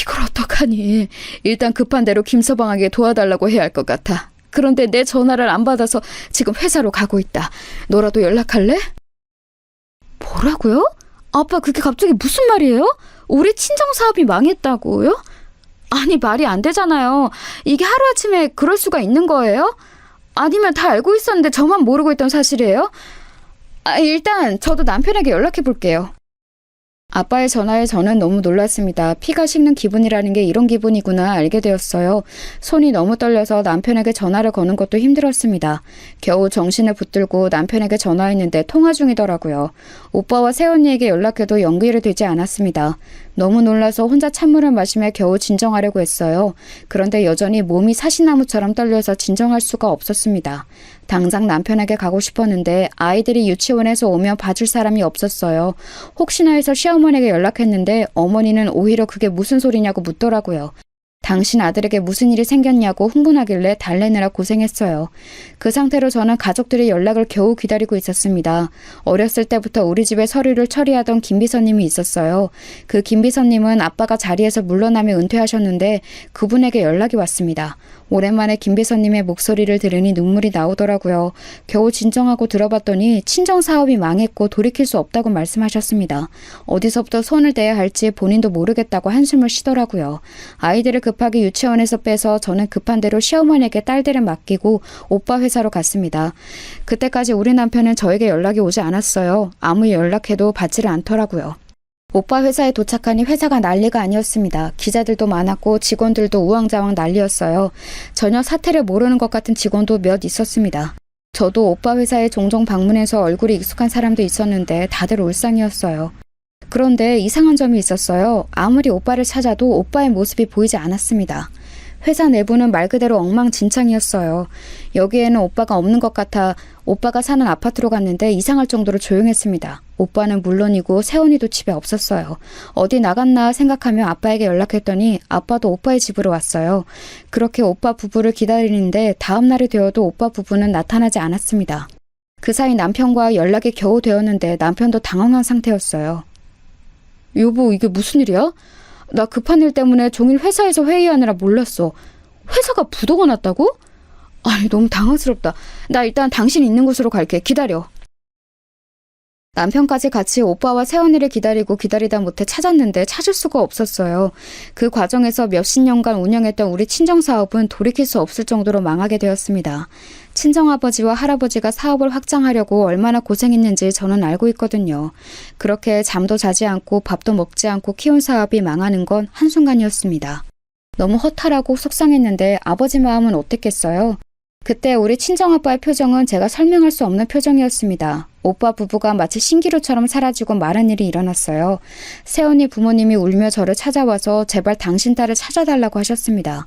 이걸 어떡하니? 일단 급한 대로 김서방에게 도와달라고 해야 할 것 같아. 그런데 내 전화를 안 받아서 지금 회사로 가고 있다. 너라도 연락할래? 뭐라고요? 아빠 그게 갑자기 무슨 말이에요? 우리 친정 사업이 망했다고요? 아니 말이 안 되잖아요. 이게 하루아침에 그럴 수가 있는 거예요? 아니면 다 알고 있었는데 저만 모르고 있던 사실이에요? 일단 저도 남편에게 연락해 볼게요. 아빠의 전화에 저는 너무 놀랐습니다. 피가 식는 기분이라는 게 이런 기분이구나 알게 되었어요. 손이 너무 떨려서 남편에게 전화를 거는 것도 힘들었습니다. 겨우 정신을 붙들고 남편에게 전화했는데 통화 중이더라고요. 오빠와 새언니에게 연락해도 연결이 되지 않았습니다. 너무 놀라서 혼자 찬물을 마시며 겨우 진정하려고 했어요. 그런데 여전히 몸이 사시나무처럼 떨려서 진정할 수가 없었습니다. 당장 남편에게 가고 싶었는데 아이들이 유치원에서 오면 봐줄 사람이 없었어요. 혹시나 해서 시어머니에게 연락했는데 어머니는 오히려 그게 무슨 소리냐고 묻더라고요. 당신 아들에게 무슨 일이 생겼냐고 흥분하길래 달래느라 고생했어요. 그 상태로 저는 가족들의 연락을 겨우 기다리고 있었습니다. 어렸을 때부터 우리 집에 서류를 처리하던 김비서님이 있었어요. 그 김비서님은 아빠가 자리에서 물러나며 은퇴하셨는데 그분에게 연락이 왔습니다. 오랜만에 김비서님의 목소리를 들으니 눈물이 나오더라고요. 겨우 진정하고 들어봤더니 친정 사업이 망했고 돌이킬 수 없다고 말씀하셨습니다. 어디서부터 손을 대야 할지 본인도 모르겠다고 한숨을 쉬더라고요. 아이들을 급하게 유치원에서 빼서 저는 급한 대로 시어머니에게 딸들을 맡기고 오빠 회사로 갔습니다. 그때까지 우리 남편은 저에게 연락이 오지 않았어요. 아무리 연락해도 받지를 않더라고요. 오빠 회사에 도착하니 회사가 난리가 아니었습니다. 기자들도 많았고 직원들도 우왕좌왕 난리였어요. 전혀 사태를 모르는 것 같은 직원도 몇 있었습니다. 저도 오빠 회사에 종종 방문해서 얼굴이 익숙한 사람도 있었는데 다들 울상이었어요. 그런데 이상한 점이 있었어요. 아무리 오빠를 찾아도 오빠의 모습이 보이지 않았습니다. 회사 내부는 말 그대로 엉망진창이었어요. 여기에는 오빠가 없는 것 같아 오빠가 사는 아파트로 갔는데 이상할 정도로 조용했습니다. 오빠는 물론이고 세원이도 집에 없었어요. 어디 나갔나 생각하며 아빠에게 연락했더니 아빠도 오빠의 집으로 왔어요. 그렇게 오빠 부부를 기다리는데 다음 날이 되어도 오빠 부부는 나타나지 않았습니다. 그 사이 남편과 연락이 겨우 되었는데 남편도 당황한 상태였어요. 여보, 이게 무슨 일이야? 나 급한 일 때문에 종일 회사에서 회의하느라 몰랐어. 회사가 부도가 났다고? 아니, 너무 당황스럽다. 나 일단 당신 있는 곳으로 갈게. 기다려. 남편까지 같이 오빠와 세원이를 기다리다 못해 찾았는데 찾을 수가 없었어요. 그 과정에서 몇십 년간 운영했던 우리 친정사업은 돌이킬 수 없을 정도로 망하게 되었습니다. 친정아버지와 할아버지가 사업을 확장하려고 얼마나 고생했는지 저는 알고 있거든요. 그렇게 잠도 자지 않고 밥도 먹지 않고 키운 사업이 망하는 건 한순간이었습니다. 너무 허탈하고 속상했는데 아버지 마음은 어땠겠어요? 그때 우리 친정아빠의 표정은 제가 설명할 수 없는 표정이었습니다. 오빠 부부가 마치 신기루처럼 사라지고 말한 일이 일어났어요. 세원이 부모님이 울며 저를 찾아와서 제발 당신 딸을 찾아달라고 하셨습니다.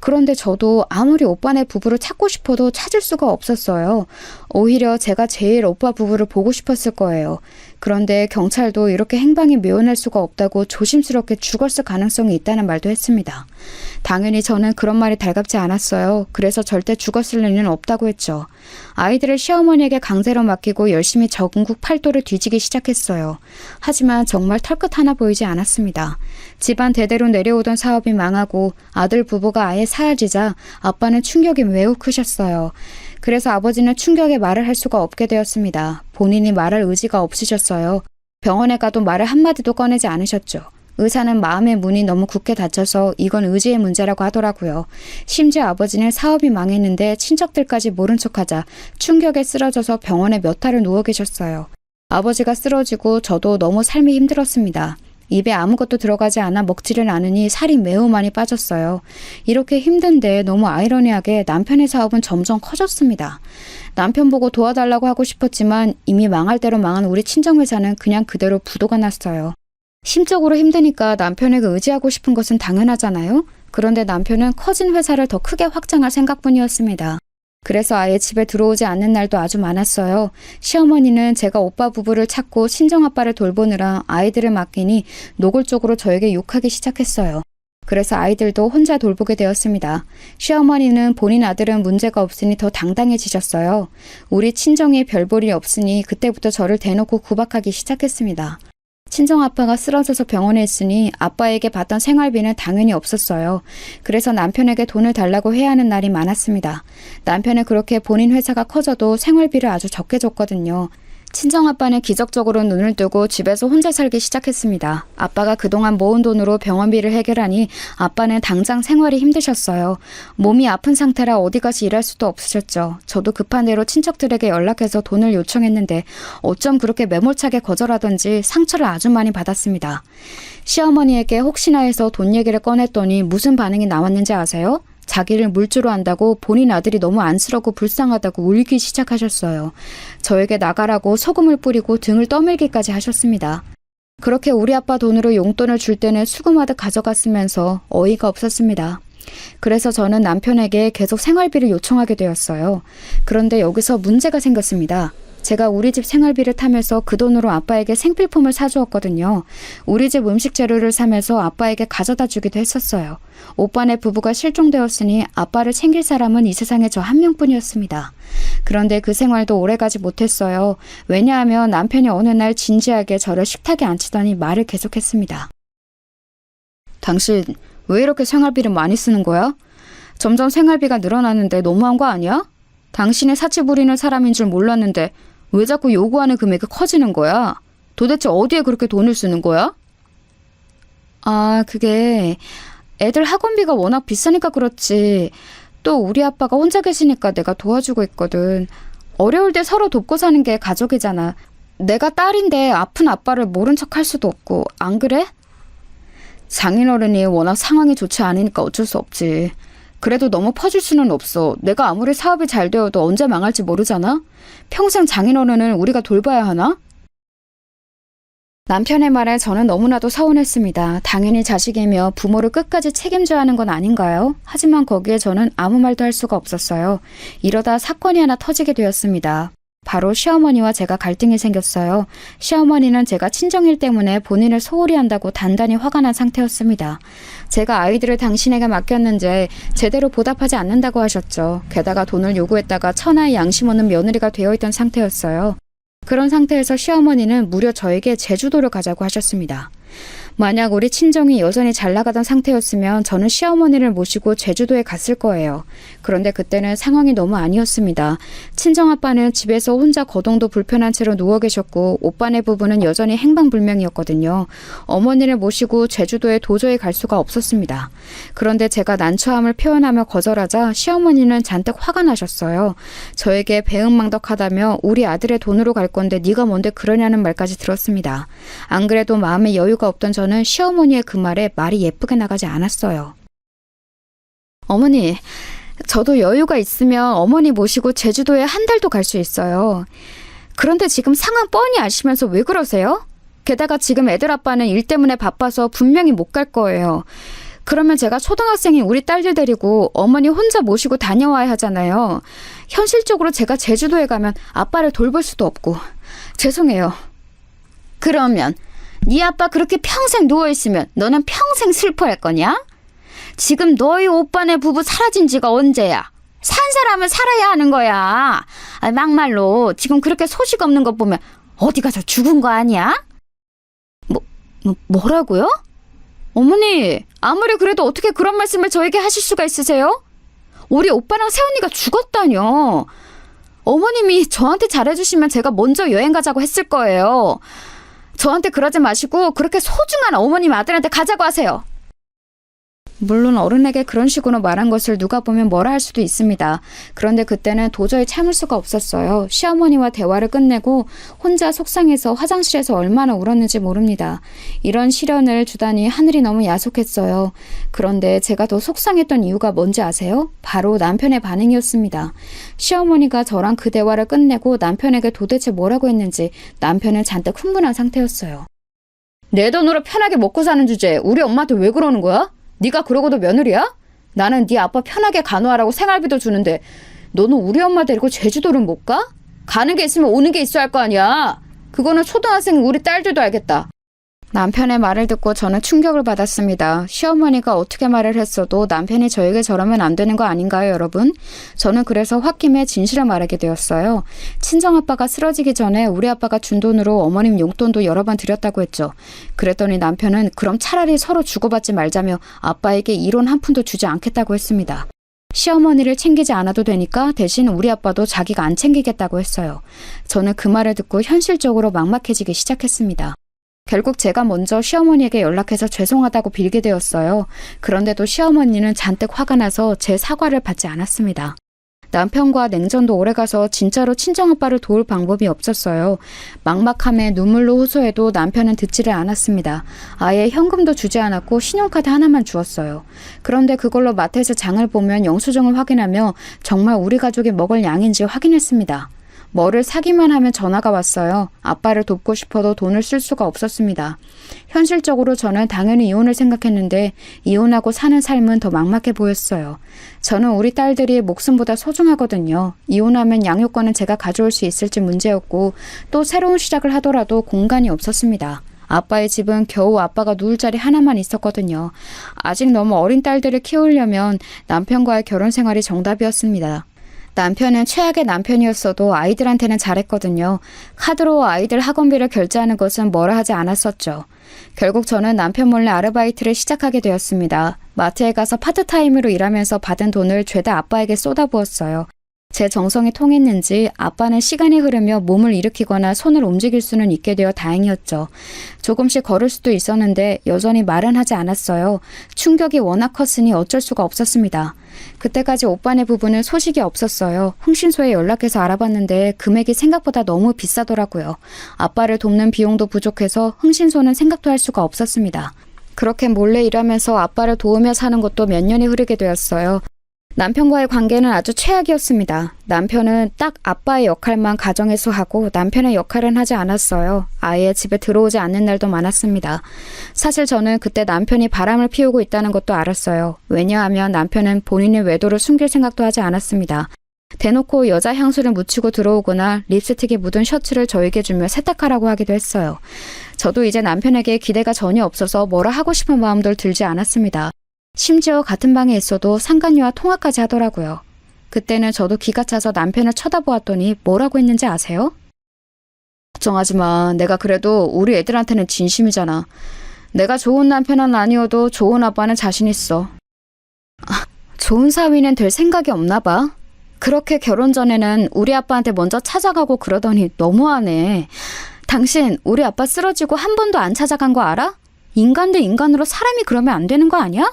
그런데 저도 아무리 오빠네 부부를 찾고 싶어도 찾을 수가 없었어요. 오히려 제가 제일 오빠 부부를 보고 싶었을 거예요. 그런데 경찰도 이렇게 행방이 묘연할 수가 없다고 조심스럽게 죽었을 가능성이 있다는 말도 했습니다. 당연히 저는 그런 말이 달갑지 않았어요. 그래서 절대 죽었을 리는 없다고 했죠. 아이들을 시어머니에게 강제로 맡기고 열심히 전국 팔도를 뒤지기 시작했어요. 하지만 정말 털끝 하나 보이지 않았습니다. 집안 대대로 내려오던 사업이 망하고 아들 부부가 아예 사라지자 아빠는 충격이 매우 크셨어요. 그래서 아버지는 충격에 말을 할 수가 없게 되었습니다. 본인이 말할 의지가 없으셨어요. 병원에 가도 말을 한마디도 꺼내지 않으셨죠. 의사는 마음의 문이 너무 굳게 닫혀서 이건 의지의 문제라고 하더라고요. 심지어 아버지는 사업이 망했는데 친척들까지 모른 척하자 충격에 쓰러져서 병원에 몇 달을 누워 계셨어요. 아버지가 쓰러지고 저도 너무 삶이 힘들었습니다. 입에 아무것도 들어가지 않아 먹지를 않으니 살이 매우 많이 빠졌어요. 이렇게 힘든데 너무 아이러니하게 남편의 사업은 점점 커졌습니다. 남편 보고 도와달라고 하고 싶었지만 이미 망할 대로 망한 우리 친정회사는 그냥 그대로 부도가 났어요. 심적으로 힘드니까 남편에게 의지하고 싶은 것은 당연하잖아요. 그런데 남편은 커진 회사를 더 크게 확장할 생각뿐이었습니다. 그래서 아예 집에 들어오지 않는 날도 아주 많았어요. 시어머니는 제가 오빠 부부를 찾고 친정아빠를 돌보느라 아이들을 맡기니 노골적으로 저에게 욕하기 시작했어요. 그래서 아이들도 혼자 돌보게 되었습니다. 시어머니는 본인 아들은 문제가 없으니 더 당당해지셨어요. 우리 친정에 별 볼이 없으니 그때부터 저를 대놓고 구박하기 시작했습니다. 친정아빠가 쓰러져서 병원에 있으니 아빠에게 받던 생활비는 당연히 없었어요. 그래서 남편에게 돈을 달라고 해야 하는 날이 많았습니다. 남편은 그렇게 본인 회사가 커져도 생활비를 아주 적게 줬거든요. 친정아빠는 기적적으로 눈을 뜨고 집에서 혼자 살기 시작했습니다. 아빠가 그동안 모은 돈으로 병원비를 해결하니 아빠는 당장 생활이 힘드셨어요. 몸이 아픈 상태라 어디 가서 일할 수도 없으셨죠. 저도 급한 대로 친척들에게 연락해서 돈을 요청했는데 어쩜 그렇게 매몰차게 거절하던지 상처를 아주 많이 받았습니다. 시어머니에게 혹시나 해서 돈 얘기를 꺼냈더니 무슨 반응이 나왔는지 아세요? 자기를 물주로 한다고 본인 아들이 너무 안쓰럽고 불쌍하다고 울기 시작하셨어요. 저에게 나가라고 소금을 뿌리고 등을 떠밀기까지 하셨습니다. 그렇게 우리 아빠 돈으로 용돈을 줄 때는 수금하듯 가져갔으면서 어이가 없었습니다. 그래서 저는 남편에게 계속 생활비를 요청하게 되었어요. 그런데 여기서 문제가 생겼습니다. 제가 우리 집 생활비를 타면서 그 돈으로 아빠에게 생필품을 사주었거든요. 우리 집 음식 재료를 사면서 아빠에게 가져다 주기도 했었어요. 오빠네 부부가 실종되었으니 아빠를 챙길 사람은 이 세상에 저 한 명뿐이었습니다. 그런데 그 생활도 오래가지 못했어요. 왜냐하면 남편이 어느 날 진지하게 저를 식탁에 앉히더니 말을 계속했습니다. 당신 왜 이렇게 생활비를 많이 쓰는 거야? 점점 생활비가 늘어나는데 너무한 거 아니야? 당신이 사치 부리는 사람인 줄 몰랐는데 왜 자꾸 요구하는 금액이 커지는 거야? 도대체 어디에 그렇게 돈을 쓰는 거야? 아, 그게 애들 학원비가 워낙 비싸니까 그렇지. 또 우리 아빠가 혼자 계시니까 내가 도와주고 있거든. 어려울 때 서로 돕고 사는 게 가족이잖아. 내가 딸인데 아픈 아빠를 모른 척 할 수도 없고, 안 그래? 장인어른이 워낙 상황이 좋지 않으니까 어쩔 수 없지. 그래도 너무 퍼줄 수는 없어. 내가 아무리 사업이 잘 되어도 언제 망할지 모르잖아? 평생 장인어른을 우리가 돌봐야 하나? 남편의 말에 저는 너무나도 서운했습니다. 당연히 자식이며 부모를 끝까지 책임져야 하는 건 아닌가요? 하지만 거기에 저는 아무 말도 할 수가 없었어요. 이러다 사건이 하나 터지게 되었습니다. 바로 시어머니와 제가 갈등이 생겼어요. 시어머니는 제가 친정일 때문에 본인을 소홀히 한다고 단단히 화가 난 상태였습니다. 제가 아이들을 당신에게 맡겼는데 제대로 보답하지 않는다고 하셨죠. 게다가 돈을 요구했다가 천하의 양심 없는 며느리가 되어 있던 상태였어요. 그런 상태에서 시어머니는 무려 저에게 제주도를 가자고 하셨습니다. 만약 우리 친정이 여전히 잘 나가던 상태였으면 저는 시어머니를 모시고 제주도에 갔을 거예요. 그런데 그때는 상황이 너무 아니었습니다. 친정아빠는 집에서 혼자 거동도 불편한 채로 누워 계셨고 오빠네 부부는 여전히 행방불명이었거든요. 어머니를 모시고 제주도에 도저히 갈 수가 없었습니다. 그런데 제가 난처함을 표현하며 거절하자 시어머니는 잔뜩 화가 나셨어요. 저에게 배은망덕하다며 우리 아들의 돈으로 갈 건데 네가 뭔데 그러냐는 말까지 들었습니다. 안 그래도 마음에 여유가 없던 저는 시어머니의 그 말에 말이 예쁘게 나가지 않았어요. 어머니, 저도 여유가 있으면 어머니 모시고 제주도에 한 달도 갈 수 있어요. 그런데 지금 상황 뻔히 아시면서 왜 그러세요? 게다가 지금 애들 아빠는 일 때문에 바빠서 분명히 못 갈 거예요. 그러면 제가 초등학생인 우리 딸들 데리고 어머니 혼자 모시고 다녀와야 하잖아요. 현실적으로 제가 제주도에 가면 아빠를 돌볼 수도 없고. 죄송해요. 그러면 네 아빠 그렇게 평생 누워있으면 너는 평생 슬퍼할 거냐? 지금 너희 오빠네 부부 사라진 지가 언제야? 산 사람은 살아야 하는 거야. 막말로 지금 그렇게 소식 없는 거 보면 어디 가서 죽은 거 아니야? 뭐라고요? 어머니, 아무리 그래도 어떻게 그런 말씀을 저에게 하실 수가 있으세요? 우리 오빠랑 새언니가 죽었다뇨. 어머님이 저한테 잘해주시면 제가 먼저 여행 가자고 했을 거예요. 저한테 그러지 마시고 그렇게 소중한 어머님 아들한테 가자고 하세요. 물론 어른에게 그런 식으로 말한 것을 누가 보면 뭐라 할 수도 있습니다. 그런데 그때는 도저히 참을 수가 없었어요. 시어머니와 대화를 끝내고 혼자 속상해서 화장실에서 얼마나 울었는지 모릅니다. 이런 시련을 주다니 하늘이 너무 야속했어요. 그런데 제가 더 속상했던 이유가 뭔지 아세요? 바로 남편의 반응이었습니다. 시어머니가 저랑 그 대화를 끝내고 남편에게 도대체 뭐라고 했는지 남편은 잔뜩 흥분한 상태였어요. 내 돈으로 편하게 먹고 사는 주제에 우리 엄마한테 왜 그러는 거야? 네가 그러고도 며느리야? 나는 네 아빠 편하게 간호하라고 생활비도 주는데 너는 우리 엄마 데리고 제주도를 못 가? 가는 게 있으면 오는 게 있어야 할 거 아니야. 그거는 초등학생 우리 딸들도 알겠다. 남편의 말을 듣고 저는 충격을 받았습니다. 시어머니가 어떻게 말을 했어도 남편이 저에게 저러면 안 되는 거 아닌가요, 여러분? 저는 그래서 홧김에 진실을 말하게 되었어요. 친정아빠가 쓰러지기 전에 우리 아빠가 준 돈으로 어머님 용돈도 여러 번 드렸다고 했죠. 그랬더니 남편은 그럼 차라리 서로 주고받지 말자며 아빠에게 1원 한 푼도 주지 않겠다고 했습니다. 시어머니를 챙기지 않아도 되니까 대신 우리 아빠도 자기가 안 챙기겠다고 했어요. 저는 그 말을 듣고 현실적으로 막막해지기 시작했습니다. 결국 제가 먼저 시어머니에게 연락해서 죄송하다고 빌게 되었어요. 그런데도 시어머니는 잔뜩 화가 나서 제 사과를 받지 않았습니다. 남편과 냉전도 오래가서 진짜로 친정아빠를 도울 방법이 없었어요. 막막함에 눈물로 호소해도 남편은 듣지를 않았습니다. 아예 현금도 주지 않았고 신용카드 하나만 주었어요. 그런데 그걸로 마트에서 장을 보면 영수증을 확인하며 정말 우리 가족이 먹을 양인지 확인했습니다. 뭐를 사기만 하면 전화가 왔어요. 아빠를 돕고 싶어도 돈을 쓸 수가 없었습니다. 현실적으로 저는 당연히 이혼을 생각했는데 이혼하고 사는 삶은 더 막막해 보였어요. 저는 우리 딸들이 목숨보다 소중하거든요. 이혼하면 양육권은 제가 가져올 수 있을지 문제였고 또 새로운 시작을 하더라도 공간이 없었습니다. 아빠의 집은 겨우 아빠가 누울 자리 하나만 있었거든요. 아직 너무 어린 딸들을 키우려면 남편과의 결혼 생활이 정답이었습니다. 남편은 최악의 남편이었어도 아이들한테는 잘했거든요. 카드로 아이들 학원비를 결제하는 것은 뭐라 하지 않았었죠. 결국 저는 남편 몰래 아르바이트를 시작하게 되었습니다. 마트에 가서 파트타임으로 일하면서 받은 돈을 죄다 아빠에게 쏟아부었어요. 제 정성이 통했는지 아빠는 시간이 흐르며 몸을 일으키거나 손을 움직일 수는 있게 되어 다행이었죠. 조금씩 걸을 수도 있었는데 여전히 말은 하지 않았어요. 충격이 워낙 컸으니 어쩔 수가 없었습니다. 그때까지 오빠네 부부는 소식이 없었어요. 흥신소에 연락해서 알아봤는데 금액이 생각보다 너무 비싸더라고요. 아빠를 돕는 비용도 부족해서 흥신소는 생각도 할 수가 없었습니다. 그렇게 몰래 일하면서 아빠를 도우며 사는 것도 몇 년이 흐르게 되었어요. 남편과의 관계는 아주 최악이었습니다. 남편은 딱 아빠의 역할만 가정에서 하고 남편의 역할은 하지 않았어요. 아예 집에 들어오지 않는 날도 많았습니다. 사실 저는 그때 남편이 바람을 피우고 있다는 것도 알았어요. 왜냐하면 남편은 본인의 외도를 숨길 생각도 하지 않았습니다. 대놓고 여자 향수를 묻히고 들어오거나 립스틱에 묻은 셔츠를 저에게 주며 세탁하라고 하기도 했어요. 저도 이제 남편에게 기대가 전혀 없어서 뭐라 하고 싶은 마음도 들지 않았습니다. 심지어 같은 방에 있어도 상간녀와 통화까지 하더라고요. 그때는 저도 기가 차서 남편을 쳐다보았더니 뭐라고 했는지 아세요? 걱정하지 마. 내가 그래도 우리 애들한테는 진심이잖아. 내가 좋은 남편은 아니어도 좋은 아빠는 자신 있어. 좋은 사위는 될 생각이 없나 봐. 그렇게 결혼 전에는 우리 아빠한테 먼저 찾아가고 그러더니 너무하네. 당신 우리 아빠 쓰러지고 한 번도 안 찾아간 거 알아? 인간 대 인간으로 사람이 그러면 안 되는 거 아니야?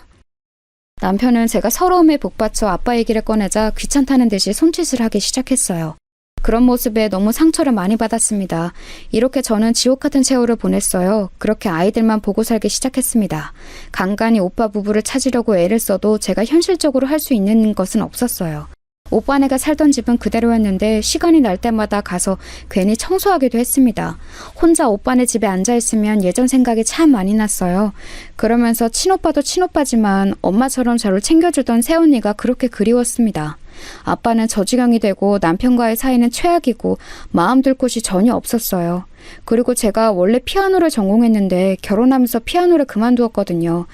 남편은 제가 서러움에 복받쳐 아빠 얘기를 꺼내자 귀찮다는 듯이 손짓을 하기 시작했어요. 그런 모습에 너무 상처를 많이 받았습니다. 이렇게 저는 지옥 같은 세월을 보냈어요. 그렇게 아이들만 보고 살기 시작했습니다. 간간히 오빠 부부를 찾으려고 애를 써도 제가 현실적으로 할 수 있는 것은 없었어요. 오빠네가 살던 집은 그대로였는데 시간이 날 때마다 가서 괜히 청소하기도 했습니다. 혼자 오빠네 집에 앉아있으면 예전 생각이 참 많이 났어요. 그러면서 친오빠도 친오빠지만 엄마처럼 저를 챙겨주던 새언니가 그렇게 그리웠습니다. 아빠는 저지경이 되고 남편과의 사이는 최악이고 마음 둘 곳이 전혀 없었어요. 그리고 제가 원래 피아노를 전공했는데 결혼하면서 피아노를 그만두었거든요.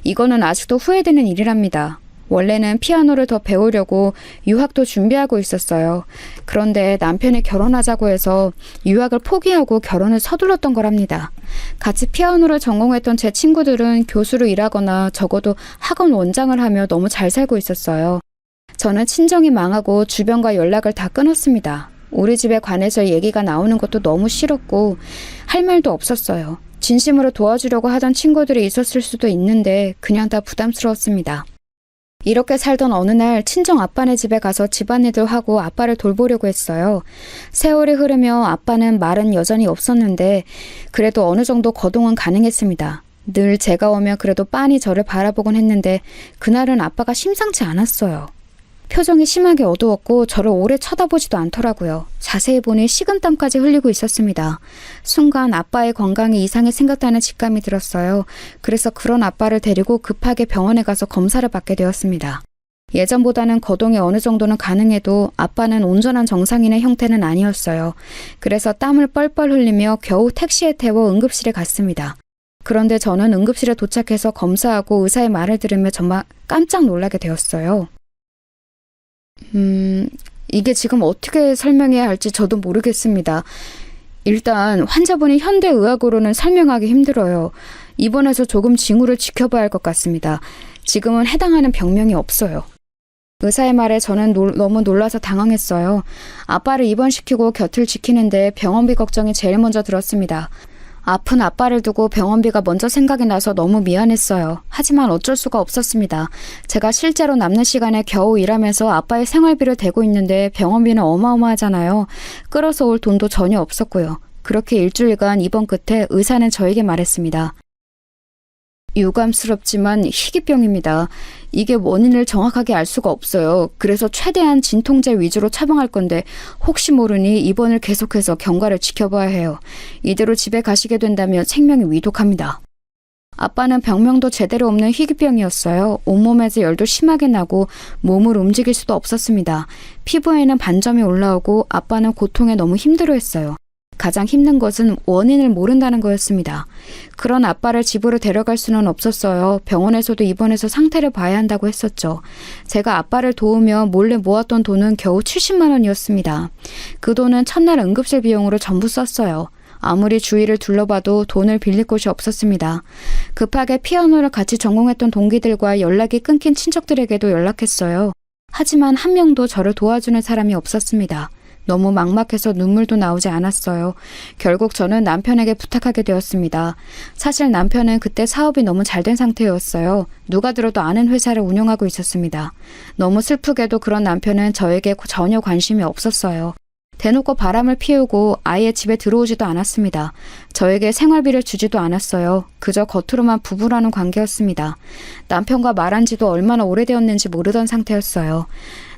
이거는 아직도 후회되는 일이랍니다. 원래는 피아노를 더 배우려고 유학도 준비하고 있었어요. 그런데 남편이 결혼하자고 해서 유학을 포기하고 결혼을 서둘렀던 거랍니다. 같이 피아노를 전공했던 제 친구들은 교수로 일하거나 적어도 학원 원장을 하며 너무 잘 살고 있었어요. 저는 친정이 망하고 주변과 연락을 다 끊었습니다. 우리 집에 관해서 얘기가 나오는 것도 너무 싫었고 할 말도 없었어요. 진심으로 도와주려고 하던 친구들이 있었을 수도 있는데 그냥 다 부담스러웠습니다. 이렇게 살던 어느 날 친정 아빠네 집에 가서 집안일도 하고 아빠를 돌보려고 했어요. 세월이 흐르며 아빠는 말은 여전히 없었는데 그래도 어느 정도 거동은 가능했습니다. 늘 제가 오면 그래도 빤히 저를 바라보곤 했는데 그날은 아빠가 심상치 않았어요. 표정이 심하게 어두웠고 저를 오래 쳐다보지도 않더라고요. 자세히 보니 식은땀까지 흘리고 있었습니다. 순간 아빠의 건강이 이상해 생겼다는 직감이 들었어요. 그래서 그런 아빠를 데리고 급하게 병원에 가서 검사를 받게 되었습니다. 예전보다는 거동이 어느 정도는 가능해도 아빠는 온전한 정상인의 형태는 아니었어요. 그래서 땀을 뻘뻘 흘리며 겨우 택시에 태워 응급실에 갔습니다. 그런데 저는 응급실에 도착해서 검사하고 의사의 말을 들으며 정말 깜짝 놀라게 되었어요. 이게 지금 어떻게 설명해야 할지 저도 모르겠습니다. 일단 환자분이 현대의학으로는 설명하기 힘들어요. 입원해서 조금 징후를 지켜봐야 할 것 같습니다. 지금은 해당하는 병명이 없어요. 의사의 말에 저는 너무 놀라서 당황했어요. 아빠를 입원시키고 곁을 지키는데 병원비 걱정이 제일 먼저 들었습니다. 아픈 아빠를 두고 병원비가 먼저 생각이 나서 너무 미안했어요. 하지만 어쩔 수가 없었습니다. 제가 실제로 남는 시간에 겨우 일하면서 아빠의 생활비를 대고 있는데 병원비는 어마어마하잖아요. 끌어서 올 돈도 전혀 없었고요. 그렇게 일주일간 입원 끝에 의사는 저에게 말했습니다. 유감스럽지만 희귀병입니다. 이게 원인을 정확하게 알 수가 없어요. 그래서 최대한 진통제 위주로 처방할 건데 혹시 모르니 입원을 계속해서 경과를 지켜봐야 해요. 이대로 집에 가시게 된다면 생명이 위독합니다. 아빠는 병명도 제대로 없는 희귀병이었어요. 온몸에서 열도 심하게 나고 몸을 움직일 수도 없었습니다. 피부에는 반점이 올라오고 아빠는 고통에 너무 힘들어했어요. 가장 힘든 것은 원인을 모른다는 거였습니다. 그런 아빠를 집으로 데려갈 수는 없었어요. 병원에서도 입원해서 상태를 봐야 한다고 했었죠. 제가 아빠를 도우며 몰래 모았던 돈은 겨우 70만 원이었습니다. 그 돈은 첫날 응급실 비용으로 전부 썼어요. 아무리 주위를 둘러봐도 돈을 빌릴 곳이 없었습니다. 급하게 피아노를 같이 전공했던 동기들과 연락이 끊긴 친척들에게도 연락했어요. 하지만 한 명도 저를 도와주는 사람이 없었습니다. 너무 막막해서 눈물도 나오지 않았어요. 결국 저는 남편에게 부탁하게 되었습니다. 사실 남편은 그때 사업이 너무 잘 된 상태였어요. 누가 들어도 아는 회사를 운영하고 있었습니다. 너무 슬프게도 그런 남편은 저에게 전혀 관심이 없었어요. 대놓고 바람을 피우고 아예 집에 들어오지도 않았습니다. 저에게 생활비를 주지도 않았어요. 그저 겉으로만 부부라는 관계였습니다. 남편과 말한 지도 얼마나 오래되었는지 모르던 상태였어요.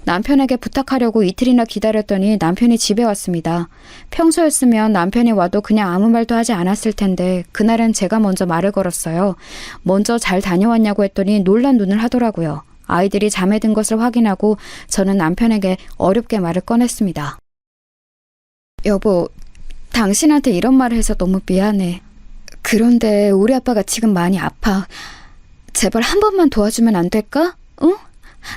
남편에게 부탁하려고 이틀이나 기다렸더니 남편이 집에 왔습니다. 평소였으면 남편이 와도 그냥 아무 말도 하지 않았을 텐데 그날은 제가 먼저 말을 걸었어요. 먼저 잘 다녀왔냐고 했더니 놀란 눈을 하더라고요. 아이들이 잠에 든 것을 확인하고 저는 남편에게 어렵게 말을 꺼냈습니다. 여보, 당신한테 이런 말을 해서 너무 미안해. 그런데 우리 아빠가 지금 많이 아파. 제발 한 번만 도와주면 안 될까? 응?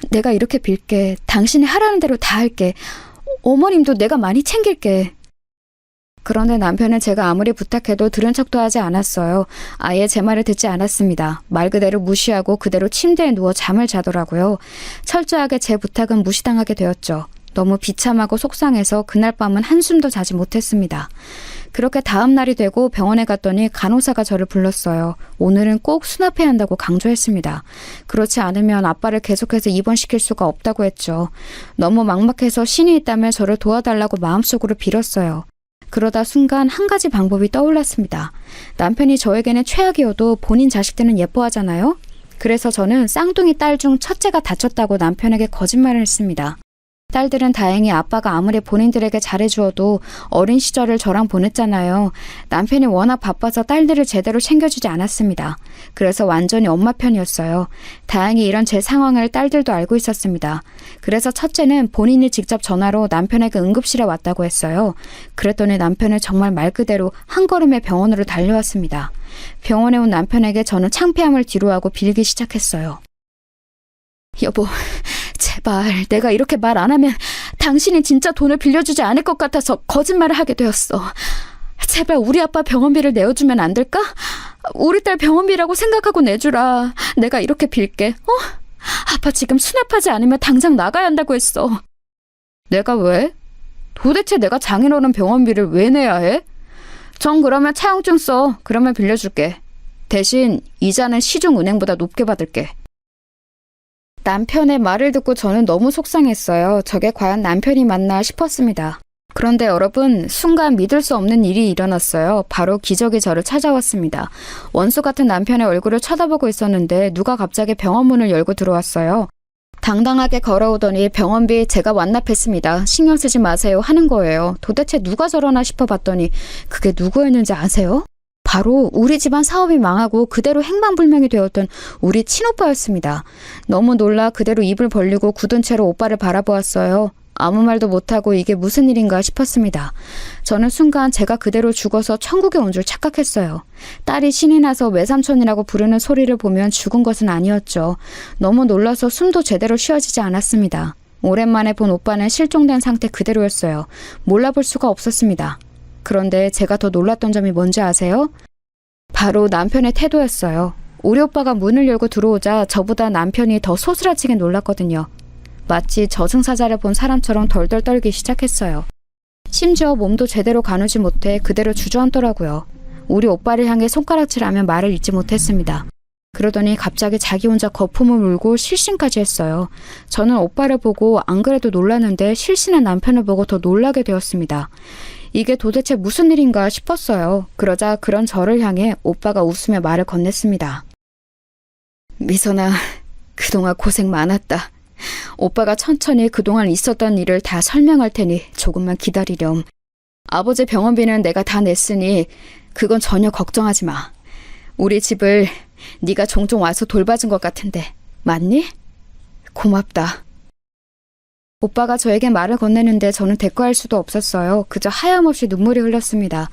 내가 이렇게 빌게. 당신이 하라는 대로 다 할게. 어머님도 내가 많이 챙길게. 그런데 남편은 제가 아무리 부탁해도 들은 척도 하지 않았어요. 아예 제 말을 듣지 않았습니다. 말 그대로 무시하고 그대로 침대에 누워 잠을 자더라고요. 철저하게 제 부탁은 무시당하게 되었죠. 너무 비참하고 속상해서 그날 밤은 한숨도 자지 못했습니다. 그렇게 다음 날이 되고 병원에 갔더니 간호사가 저를 불렀어요. 오늘은 꼭 수납해야 한다고 강조했습니다. 그렇지 않으면 아빠를 계속해서 입원시킬 수가 없다고 했죠. 너무 막막해서 신이 있다면 저를 도와달라고 마음속으로 빌었어요. 그러다 순간 한 가지 방법이 떠올랐습니다. 남편이 저에게는 최악이어도 본인 자식들은 예뻐하잖아요. 그래서 저는 쌍둥이 딸 중 첫째가 다쳤다고 남편에게 거짓말을 했습니다. 딸들은 다행히 아빠가 아무리 본인들에게 잘해주어도 어린 시절을 저랑 보냈잖아요. 남편이 워낙 바빠서 딸들을 제대로 챙겨주지 않았습니다. 그래서 완전히 엄마 편이었어요. 다행히 이런 제 상황을 딸들도 알고 있었습니다. 그래서 첫째는 본인이 직접 전화로 남편에게 응급실에 왔다고 했어요. 그랬더니 남편은 정말 말 그대로 한 걸음에 병원으로 달려왔습니다. 병원에 온 남편에게 저는 창피함을 뒤로하고 빌기 시작했어요. 여보, 제발 내가 이렇게 말 안 하면 당신이 진짜 돈을 빌려주지 않을 것 같아서 거짓말을 하게 되었어. 제발 우리 아빠 병원비를 내어주면 안 될까? 우리 딸 병원비라고 생각하고 내주라. 내가 이렇게 빌게. 아빠 지금 수납하지 않으면 당장 나가야 한다고 했어. 내가 왜? 도대체 내가 장인어른 병원비를 왜 내야 해? 전 그러면 차용증 써. 그러면 빌려줄게. 대신 이자는 시중은행보다 높게 받을게. 남편의 말을 듣고 저는 너무 속상했어요. 저게 과연 남편이 맞나 싶었습니다. 그런데 여러분, 순간 믿을 수 없는 일이 일어났어요. 바로 기적이 저를 찾아왔습니다. 원수 같은 남편의 얼굴을 쳐다보고 있었는데 누가 갑자기 병원 문을 열고 들어왔어요. 당당하게 걸어오더니 병원비 제가 완납했습니다. 신경 쓰지 마세요 하는 거예요. 도대체 누가 저러나 싶어봤더니 그게 누구였는지 아세요? 바로 우리 집안 사업이 망하고 그대로 행방불명이 되었던 우리 친오빠였습니다. 너무 놀라 그대로 입을 벌리고 굳은 채로 오빠를 바라보았어요. 아무 말도 못하고 이게 무슨 일인가 싶었습니다. 저는 순간 제가 그대로 죽어서 천국에 온 줄 착각했어요. 딸이 신이 나서 외삼촌이라고 부르는 소리를 보면 죽은 것은 아니었죠. 너무 놀라서 숨도 제대로 쉬어지지 않았습니다. 오랜만에 본 오빠는 실종된 상태 그대로였어요. 몰라볼 수가 없었습니다. 그런데 제가 더 놀랐던 점이 뭔지 아세요? 바로 남편의 태도였어요. 우리 오빠가 문을 열고 들어오자 저보다 남편이 더 소스라치게 놀랐거든요. 마치 저승사자를 본 사람처럼 덜덜 떨기 시작했어요. 심지어 몸도 제대로 가누지 못해 그대로 주저앉더라고요. 우리 오빠를 향해 손가락질하며 말을 잇지 못했습니다. 그러더니 갑자기 자기 혼자 거품을 물고 실신까지 했어요. 저는 오빠를 보고 안 그래도 놀랐는데 실신한 남편을 보고 더 놀라게 되었습니다. 이게 도대체 무슨 일인가 싶었어요. 그러자 그런 저를 향해 오빠가 웃으며 말을 건넸습니다. 미선아, 그동안 고생 많았다. 오빠가 천천히 그동안 있었던 일을 다 설명할 테니 조금만 기다리렴. 아버지 병원비는 내가 다 냈으니 그건 전혀 걱정하지 마. 우리 집을 네가 종종 와서 돌봐준 것 같은데 맞니? 고맙다. 오빠가 저에게 말을 건네는데 저는 대꾸할 수도 없었어요. 그저 하염없이 눈물이 흘렀습니다.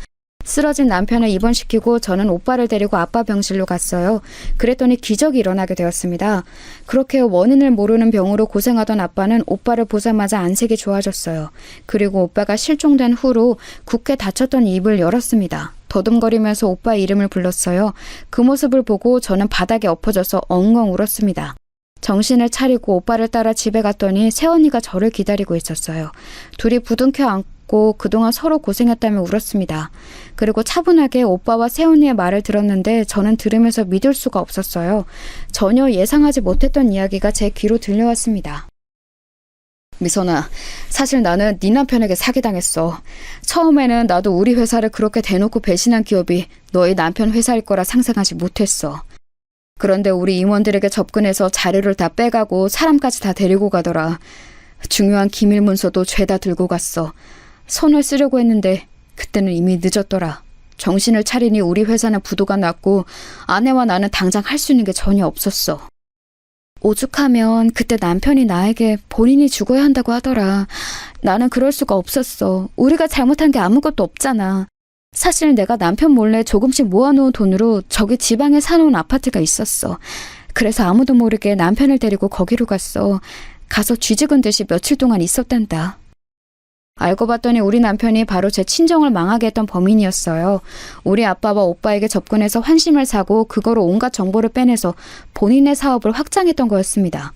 쓰러진 남편을 입원시키고 저는 오빠를 데리고 아빠 병실로 갔어요. 그랬더니 기적이 일어나게 되었습니다. 그렇게 원인을 모르는 병으로 고생하던 아빠는 오빠를 보자마자 안색이 좋아졌어요. 그리고 오빠가 실종된 후로 굳게 닫혔던 입을 열었습니다. 더듬거리면서 오빠의 이름을 불렀어요. 그 모습을 보고 저는 바닥에 엎어져서 엉엉 울었습니다. 정신을 차리고 오빠를 따라 집에 갔더니 새언니가 저를 기다리고 있었어요. 둘이 부둥켜 안고 그동안 서로 고생했다며 울었습니다. 그리고 차분하게 오빠와 새언니의 말을 들었는데 저는 들으면서 믿을 수가 없었어요. 전혀 예상하지 못했던 이야기가 제 귀로 들려왔습니다. 미선아, 사실 나는 네 남편에게 사기당했어. 처음에는 나도 우리 회사를 그렇게 대놓고 배신한 기업이 너희 남편 회사일 거라 상상하지 못했어. 그런데 우리 임원들에게 접근해서 자료를 다 빼가고 사람까지 다 데리고 가더라. 중요한 기밀 문서도 죄다 들고 갔어. 손을 쓰려고 했는데 그때는 이미 늦었더라. 정신을 차리니 우리 회사는 부도가 났고 아내와 나는 당장 할 수 있는 게 전혀 없었어. 오죽하면 그때 남편이 나에게 본인이 죽어야 한다고 하더라. 나는 그럴 수가 없었어. 우리가 잘못한 게 아무것도 없잖아. 사실 내가 남편 몰래 조금씩 모아놓은 돈으로 저기 지방에 사놓은 아파트가 있었어. 그래서 아무도 모르게 남편을 데리고 거기로 갔어. 가서 쥐죽은 듯이 며칠 동안 있었단다. 알고 봤더니 우리 남편이 바로 제 친정을 망하게 했던 범인이었어요. 우리 아빠와 오빠에게 접근해서 환심을 사고 그거로 온갖 정보를 빼내서 본인의 사업을 확장했던 거였습니다.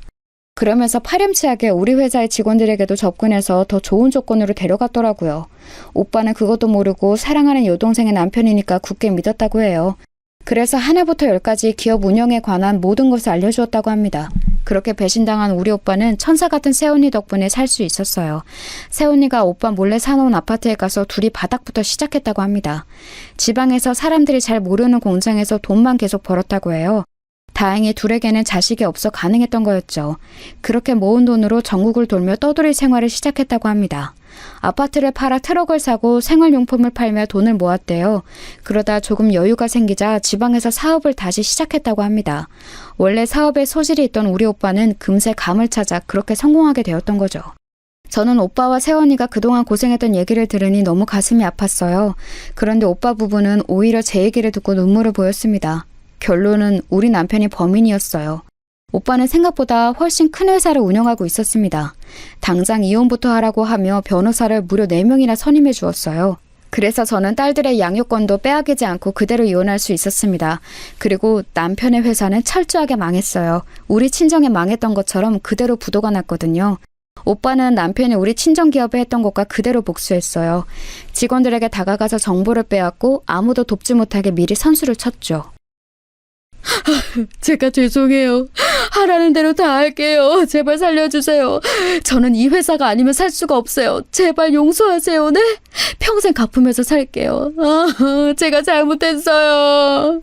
그러면서 파렴치하게 우리 회사의 직원들에게도 접근해서 더 좋은 조건으로 데려갔더라고요. 오빠는 그것도 모르고 사랑하는 여동생의 남편이니까 굳게 믿었다고 해요. 그래서 하나부터 열까지 기업 운영에 관한 모든 것을 알려주었다고 합니다. 그렇게 배신당한 우리 오빠는 천사 같은 새언니 덕분에 살 수 있었어요. 새언니가 오빠 몰래 사놓은 아파트에 가서 둘이 바닥부터 시작했다고 합니다. 지방에서 사람들이 잘 모르는 공장에서 돈만 계속 벌었다고 해요. 다행히 둘에게는 자식이 없어 가능했던 거였죠. 그렇게 모은 돈으로 전국을 돌며 떠돌이 생활을 시작했다고 합니다. 아파트를 팔아 트럭을 사고 생활용품을 팔며 돈을 모았대요. 그러다 조금 여유가 생기자 지방에서 사업을 다시 시작했다고 합니다. 원래 사업에 소질이 있던 우리 오빠는 금세 감을 찾아 그렇게 성공하게 되었던 거죠. 저는 오빠와 새언니가 그동안 고생했던 얘기를 들으니 너무 가슴이 아팠어요. 그런데 오빠 부부는 오히려 제 얘기를 듣고 눈물을 보였습니다. 결론은 우리 남편이 범인이었어요. 오빠는 생각보다 훨씬 큰 회사를 운영하고 있었습니다. 당장 이혼부터 하라고 하며 변호사를 무려 4명이나 선임해 주었어요. 그래서 저는 딸들의 양육권도 빼앗기지 않고 그대로 이혼할 수 있었습니다. 그리고 남편의 회사는 철저하게 망했어요. 우리 친정에 망했던 것처럼 그대로 부도가 났거든요. 오빠는 남편이 우리 친정기업에 했던 것과 그대로 복수했어요. 직원들에게 다가가서 정보를 빼앗고 아무도 돕지 못하게 미리 선수를 쳤죠. 제가 죄송해요. 하라는 대로 다 할게요. 제발 살려주세요. 저는 이 회사가 아니면 살 수가 없어요. 제발 용서하세요. 네? 평생 갚으면서 살게요. 제가 잘못했어요.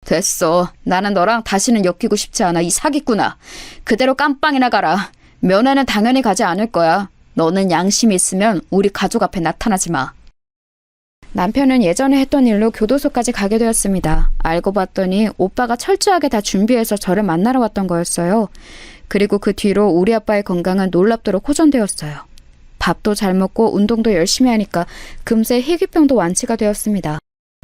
됐어. 나는 너랑 다시는 엮이고 싶지 않아. 이 사기꾼아. 그대로 깜빵이나 가라. 면회는 당연히 가지 않을 거야. 너는 양심이 있으면 우리 가족 앞에 나타나지 마. 남편은 예전에 했던 일로 교도소까지 가게 되었습니다. 알고 봤더니 오빠가 철저하게 다 준비해서 저를 만나러 왔던 거였어요. 그리고 그 뒤로 우리 아빠의 건강은 놀랍도록 호전되었어요. 밥도 잘 먹고 운동도 열심히 하니까 금세 희귀병도 완치가 되었습니다.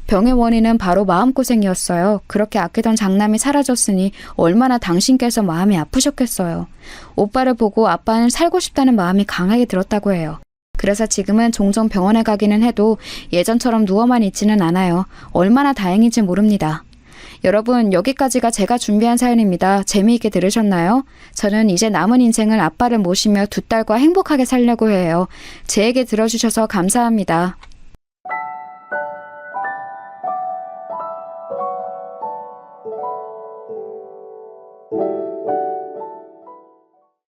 병의 원인은 바로 마음고생이었어요. 그렇게 아끼던 장남이 사라졌으니 얼마나 당신께서 마음이 아프셨겠어요. 오빠를 보고 아빠는 살고 싶다는 마음이 강하게 들었다고 해요. 그래서 지금은 종종 병원에 가기는 해도 예전처럼 누워만 있지는 않아요. 얼마나 다행인지 모릅니다. 여러분, 여기까지가 제가 준비한 사연입니다. 재미있게 들으셨나요? 저는 이제 남은 인생을 아빠를 모시며 2딸과 행복하게 살려고 해요. 제 얘기 들어주셔서 감사합니다.